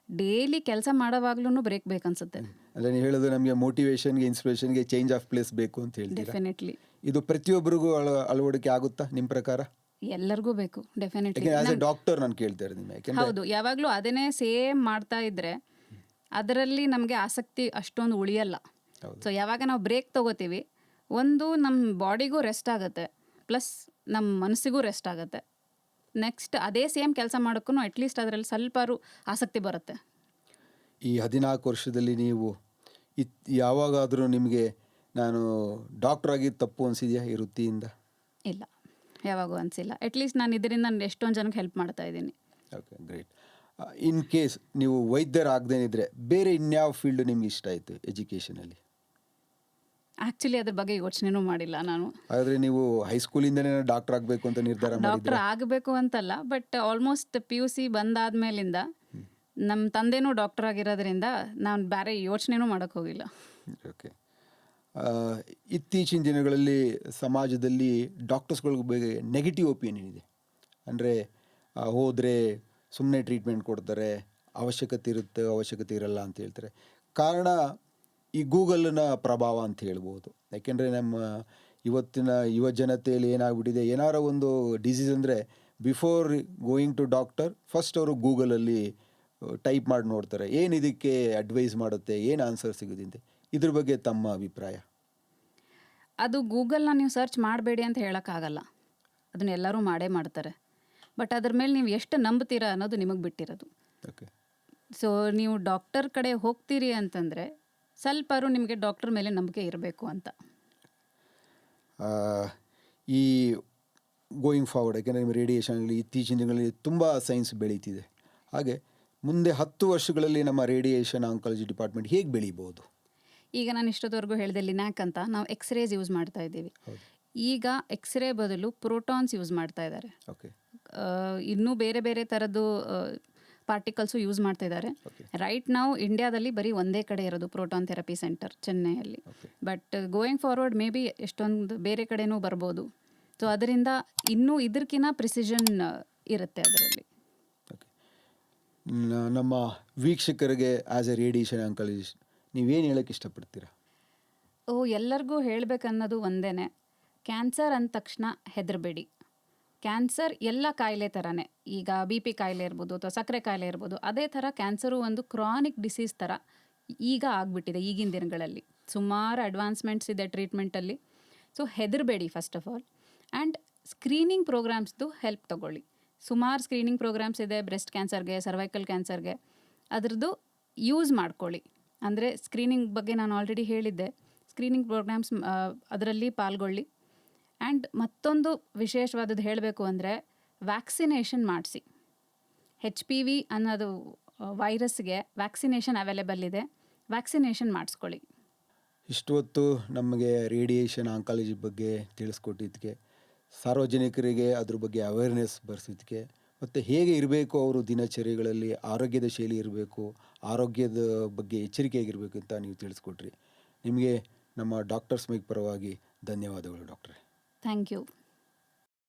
ಡೈಲಿ ಕೆಲಸ ಮಾಡೋವಾಗ್ಲೂ ಬ್ರೇಕ್ ಬೇಕನ್ಸುತ್ತೆ. ಅಂದರೆ ನೀವು ಹೇಳೋದು ನಮಗೆ ಮೋಟಿವೇಶನ್ಗೆ, ಇನ್ಸ್ಪಿರೇಷನ್ಗೆ ಚೇಂಜ್ ಆಫ್ ಪ್ಲೇಸ್ ಬೇಕು ಅಂತ ಹೇಳ್ತೀರಾ. ಡೆಫಿನೆಟ್ಲಿ. ಇದು ಪ್ರತಿಯೊಬ್ಬರಿಗೂ ಅಳವಡಿಕೆ ಆಗುತ್ತಾ ನಿಮ್ಮ ಪ್ರಕಾರ? ಎಲ್ಲರಿಗೂ ಬೇಕು, ಡೆಫಿನೆಟ್ಲಿ. ಆಸ್ ಎ ಡಾಕ್ಟರ್ ನಾನು ಕೇಳ್ತಾ ಇದ್ದೀನಿ. ಯಾಕೆಂದರೆ ಹೌದು, ಯಾವಾಗಲೂ ಅದನ್ನೇ ಸೇಮ್ ಮಾಡ್ತಾ ಇದ್ರೆ ಅದರಲ್ಲಿ ನಮಗೆ ಆಸಕ್ತಿ ಅಷ್ಟೊಂದು ಉಳಿಯಲ್ಲ. ಸೊ ಯಾವಾಗ ನಾವು ಬ್ರೇಕ್ ತೊಗೋತೀವಿ, ಒಂದು ನಮ್ಮ ಬಾಡಿಗೂ ರೆಸ್ಟ್ ಆಗುತ್ತೆ, ಪ್ಲಸ್ ನಮ್ಮ ಮನಸ್ಸಿಗೂ ರೆಸ್ಟ್ ಆಗುತ್ತೆ. ನೆಕ್ಸ್ಟ್ ಅದೇ ಸೇಮ್ ಕೆಲಸ ಮಾಡೋಕ್ಕೂ ಅಟ್ಲೀಸ್ಟ್ ಅದರಲ್ಲಿ ಸ್ವಲ್ಪಾರು ಆಸಕ್ತಿ ಬರುತ್ತೆ. ಈ 14 ವರ್ಷದಲ್ಲಿ ನೀವು ಯಾವಾಗಾದರೂ ನಿಮಗೆ ನಾನು ಡಾಕ್ಟರ್ ಆಗಿದ್ದು ತಪ್ಪು ಅನಿಸಿದೆಯಾ ಈ ವೃತ್ತಿಯಿಂದ? ಇಲ್ಲ, ಯಾವಾಗೂ ಅನಿಸಿಲ್ಲ. ಅಟ್ಲೀಸ್ಟ್ ನಾನು ಇದರಿಂದ ಎಷ್ಟೊಂದು ಜನಕ್ಕೆ ಹೆಲ್ಪ್ ಮಾಡ್ತಾ ಇದ್ದೀನಿ. Okay, great. ಇನ್ ಕೇಸ್ ನೀವು ವೈದ್ಯರಾಗದೇನಿದ್ರೆ ಬೇರೆ ಇನ್ಯಾವ ಫೀಲ್ಡ್ ನಿಮ್ಗೆ ಇಷ್ಟ ಆಯಿತು ಎಜುಕೇಷನಲ್ಲಿ? ಆ್ಯಕ್ಚುಲಿ ಅದ್ರ ಬಗ್ಗೆ ಯೋಚನೆನೂ ಮಾಡಿಲ್ಲ ನಾನು. ಆದರೆ ನೀವು ಹೈಸ್ಕೂಲಿಂದನೇ ಡಾಕ್ಟರ್ ಆಗಬೇಕು ಅಂತ ನಿರ್ಧಾರ ಡಾಕ್ಟರ್ ಮಾಡಿದ್ರೆ? ಆಗಬೇಕು ಅಂತಲ್ಲ, ಬಟ್ ಆಲ್ಮೋಸ್ಟ್ PUC ಬಂದಾದ್ಮೇಲಿಂದ ನಮ್ಮ ತಂದೆನೂ ಡಾಕ್ಟರ್ ಆಗಿರೋದ್ರಿಂದ ನಾನು ಬೇರೆ ಯೋಚನೆನೂ ಮಾಡೋಕ್ಕೆ ಹೋಗಿಲ್ಲ. ಓಕೆ. ಇತ್ತೀಚಿನ ದಿನಗಳಲ್ಲಿ ಸಮಾಜದಲ್ಲಿ ಡಾಕ್ಟರ್ಸ್ಗಳ ಬಗ್ಗೆ ನೆಗೆಟಿವ್ ಒಪಿನಿಯನ್ ಇದೆ. ಅಂದರೆ ಹೋದರೆ ಸುಮ್ಮನೆ ಟ್ರೀಟ್ಮೆಂಟ್ ಕೊಡ್ತಾರೆ, ಅವಶ್ಯಕತೆ ಇರುತ್ತೆ ಅವಶ್ಯಕತೆ ಇರಲ್ಲ ಅಂತ ಹೇಳ್ತಾರೆ. ಕಾರಣ ಈ ಗೂಗಲ್ನ ಪ್ರಭಾವ ಅಂತ ಹೇಳ್ಬೋದು. ಯಾಕೆಂದರೆ ನಮ್ಮ ಇವತ್ತಿನ ಯುವ ಜನತೆಯಲ್ಲಿ ಏನಾಗ್ಬಿಟ್ಟಿದೆ, ಏನಾರ ಒಂದು ಡಿಸೀಸ್ ಅಂದರೆ before going to doctor first ಅವರು ಗೂಗಲಲ್ಲಿ ಟೈಪ್ ಮಾಡಿ ನೋಡ್ತಾರೆ, ಏನು ಇದಕ್ಕೆ ಅಡ್ವೈಸ್ ಮಾಡುತ್ತೆ, ಏನು ಆನ್ಸರ್ ಸಿಗೋದಿಂತೆ. ಇದ್ರ ಬಗ್ಗೆ ತಮ್ಮ ಅಭಿಪ್ರಾಯ? ಅದು ಗೂಗಲ್ನ ನೀವು ಸರ್ಚ್ ಮಾಡಬೇಡಿ ಅಂತ ಹೇಳೋಕ್ಕಾಗಲ್ಲ, ಅದನ್ನ ಎಲ್ಲರೂ ಮಾಡೇ ಮಾಡ್ತಾರೆ. ಬಟ್ ಅದ್ರ ಮೇಲೆ ನೀವು ಎಷ್ಟು ನಂಬ್ತೀರಾ ಅನ್ನೋದು ನಿಮಗೆ ಬಿಟ್ಟಿರೋದು. ಓಕೆ. ಸೊ ನೀವು ಡಾಕ್ಟರ್ ಕಡೆ ಹೋಗ್ತೀರಿ ಅಂತಂದರೆ ಸ್ವಲ್ಪಾರು ನಿಮಗೆ ಡಾಕ್ಟರ್ ಮೇಲೆ ನಂಬಿಕೆ ಇರಬೇಕು ಅಂತ. ಈ ಗೋಯಿಂಗ್ ಫಾರ್ವರ್ಡ್, ಯಾಕೆಂದರೆ ನಿಮ್ಮ ರೇಡಿಯೇಷನಲ್ಲಿ ಇತ್ತೀಚಿನ ದಿನಗಳಲ್ಲಿ ತುಂಬ ಸೈನ್ಸ್ ಬೆಳೀತಿದೆ. ಹಾಗೆ ಮುಂದೆ 10 ವರ್ಷಗಳಲ್ಲಿ ನಮ್ಮ ರೇಡಿಯೇಷನ್ ಆಂಕಾಲಜಿ ಡಿಪಾರ್ಟ್ಮೆಂಟ್ ಹೇಗೆ ಬೆಳೀಬೋದು? ಈಗ ನಾನು ಇಷ್ಟೊತ್ತವರೆಗೂ ಹೇಳಿದೆ ಲಿನಾಕ್ ಅಂತ, ನಾವು ಎಕ್ಸ್ರೇಸ್ ಯೂಸ್ ಮಾಡ್ತಾ ಇದ್ದೀವಿ. ಈಗ ಎಕ್ಸ್ರೇ ಬದಲು ಪ್ರೋಟಾನ್ಸ್ ಯೂಸ್ ಮಾಡ್ತಾ ಇದ್ದಾರೆ. ಓಕೆ. ಇನ್ನೂ ಬೇರೆ ಬೇರೆ ಥರದ್ದು ಪಾರ್ಟಿಕಲ್ಸು ಯೂಸ್ ಮಾಡ್ತಾ ಇದ್ದಾರೆ. Okay. ರೈಟ್ ನಾವು ಇಂಡಿಯಾದಲ್ಲಿ ಬರೀ ಒಂದೇ ಕಡೆ ಇರೋದು ಪ್ರೋಟಾನ್ ಥೆರಪಿ ಸೆಂಟರ್ ಚೆನ್ನೈಯಲ್ಲಿ. But going forward maybe ಎಷ್ಟೊಂದು ಬೇರೆ ಕಡೆನೂ ಬರ್ಬೋದು. ಸೊ ಅದರಿಂದ ಇನ್ನೂ ಇದಕ್ಕಿಂತ ಪ್ರಿಸಿಷನ್ ಇರುತ್ತೆ ಅದರಲ್ಲಿ. ಓಕೆ, ನಮ್ಮ ವೀಕ್ಷಕರಿಗೆ ಆ್ಯಸ್ ಎ ರೇಡಿಯೇಷನ್ ಆಂಕಾಲಜಿಸ್ಟ್ ನೀವೇನು ಹೇಳೋಕ್ಕೆ ಇಷ್ಟಪಡ್ತೀರಾ? ಎಲ್ಲರಿಗೂ ಹೇಳಬೇಕನ್ನೋದು ಒಂದೇ, ಕ್ಯಾನ್ಸರ್ ಅಂದ ತಕ್ಷಣ ಹೆದರಬೇಡಿ. ಕ್ಯಾನ್ಸರ್ ಎಲ್ಲ ಕಾಯಿಲೆ ಥರನೇ, ಈಗ BP ಕಾಯಿಲೆ ಇರ್ಬೋದು ಅಥವಾ ಸಕ್ಕರೆ ಕಾಯಿಲೆ ಇರ್ಬೋದು, ಅದೇ ಥರ ಕ್ಯಾನ್ಸರು ಒಂದು ಕ್ರಾನಿಕ್ ಡಿಸೀಸ್ ಥರ ಈಗ ಆಗಿಬಿಟ್ಟಿದೆ ಈಗಿನ ದಿನಗಳಲ್ಲಿ. ಸುಮಾರು ಅಡ್ವಾನ್ಸ್ಮೆಂಟ್ಸ್ ಇದೆ ಟ್ರೀಟ್ಮೆಂಟಲ್ಲಿ. ಸೊ ಹೆದರಬೇಡಿ first of all. And screening ಪ್ರೋಗ್ರಾಮ್ಸ್ದು ಹೆಲ್ಪ್ ತೊಗೊಳ್ಳಿ. ಸುಮಾರು ಸ್ಕ್ರೀನಿಂಗ್ ಪ್ರೋಗ್ರಾಮ್ಸ್ ಇದೆ ಬ್ರೆಸ್ಟ್ ಕ್ಯಾನ್ಸರ್ಗೆ, ಸರ್ವೈಕಲ್ ಕ್ಯಾನ್ಸರ್ಗೆ. ಅದ್ರದ್ದು ಯೂಸ್ ಮಾಡ್ಕೊಳ್ಳಿ. ಅಂದರೆ ಸ್ಕ್ರೀನಿಂಗ್ ಬಗ್ಗೆ ನಾನು ಆಲ್ರೆಡಿ ಹೇಳಿದ್ದೆ. ಸ್ಕ್ರೀನಿಂಗ್ ಪ್ರೋಗ್ರಾಮ್ಸ್ ಅದರಲ್ಲಿ ಪಾಲ್ಗೊಳ್ಳಿ. ಆ್ಯಂಡ್ ಮತ್ತೊಂದು ವಿಶೇಷವಾದದ್ದು ಹೇಳಬೇಕು ಅಂದರೆ ವ್ಯಾಕ್ಸಿನೇಷನ್ ಮಾಡಿಸಿ. HPV ಅನ್ನೋದು ವೈರಸ್ಗೆ ವ್ಯಾಕ್ಸಿನೇಷನ್ ಅವೈಲೇಬಲ್ ಇದೆ, ವ್ಯಾಕ್ಸಿನೇಷನ್ ಮಾಡಿಸ್ಕೊಳ್ಳಿ. ಇಷ್ಟು ಹೊತ್ತು ನಮಗೆ ರೇಡಿಯೇಷನ್ ಆಂಕಾಲಜಿ ಬಗ್ಗೆ ತಿಳಿಸ್ಕೊಟ್ಟಿದ್ದಕ್ಕೆ, ಸಾರ್ವಜನಿಕರಿಗೆ ಅದ್ರ ಬಗ್ಗೆ ಅವೇರ್ನೆಸ್ ಬರ್ಸಿದ್ದಕ್ಕೆ, ಮತ್ತು ಹೇಗೆ ಇರಬೇಕು ಅವರು ದಿನಚರಿಗಳಲ್ಲಿ, ಆರೋಗ್ಯದ ಶೈಲಿ ಇರಬೇಕು, ಆರೋಗ್ಯದ ಬಗ್ಗೆ ಎಚ್ಚರಿಕೆಯಾಗಿರಬೇಕು ಅಂತ ನೀವು ತಿಳಿಸ್ಕೊಟ್ರಿ. ನಿಮಗೆ ನಮ್ಮ ಡಾಕ್ಟರ್ ಸ್ಮೈಕ್ ಪರವಾಗಿ ಧನ್ಯವಾದಗಳು ಡಾಕ್ಟ್ರೆ. Thank you.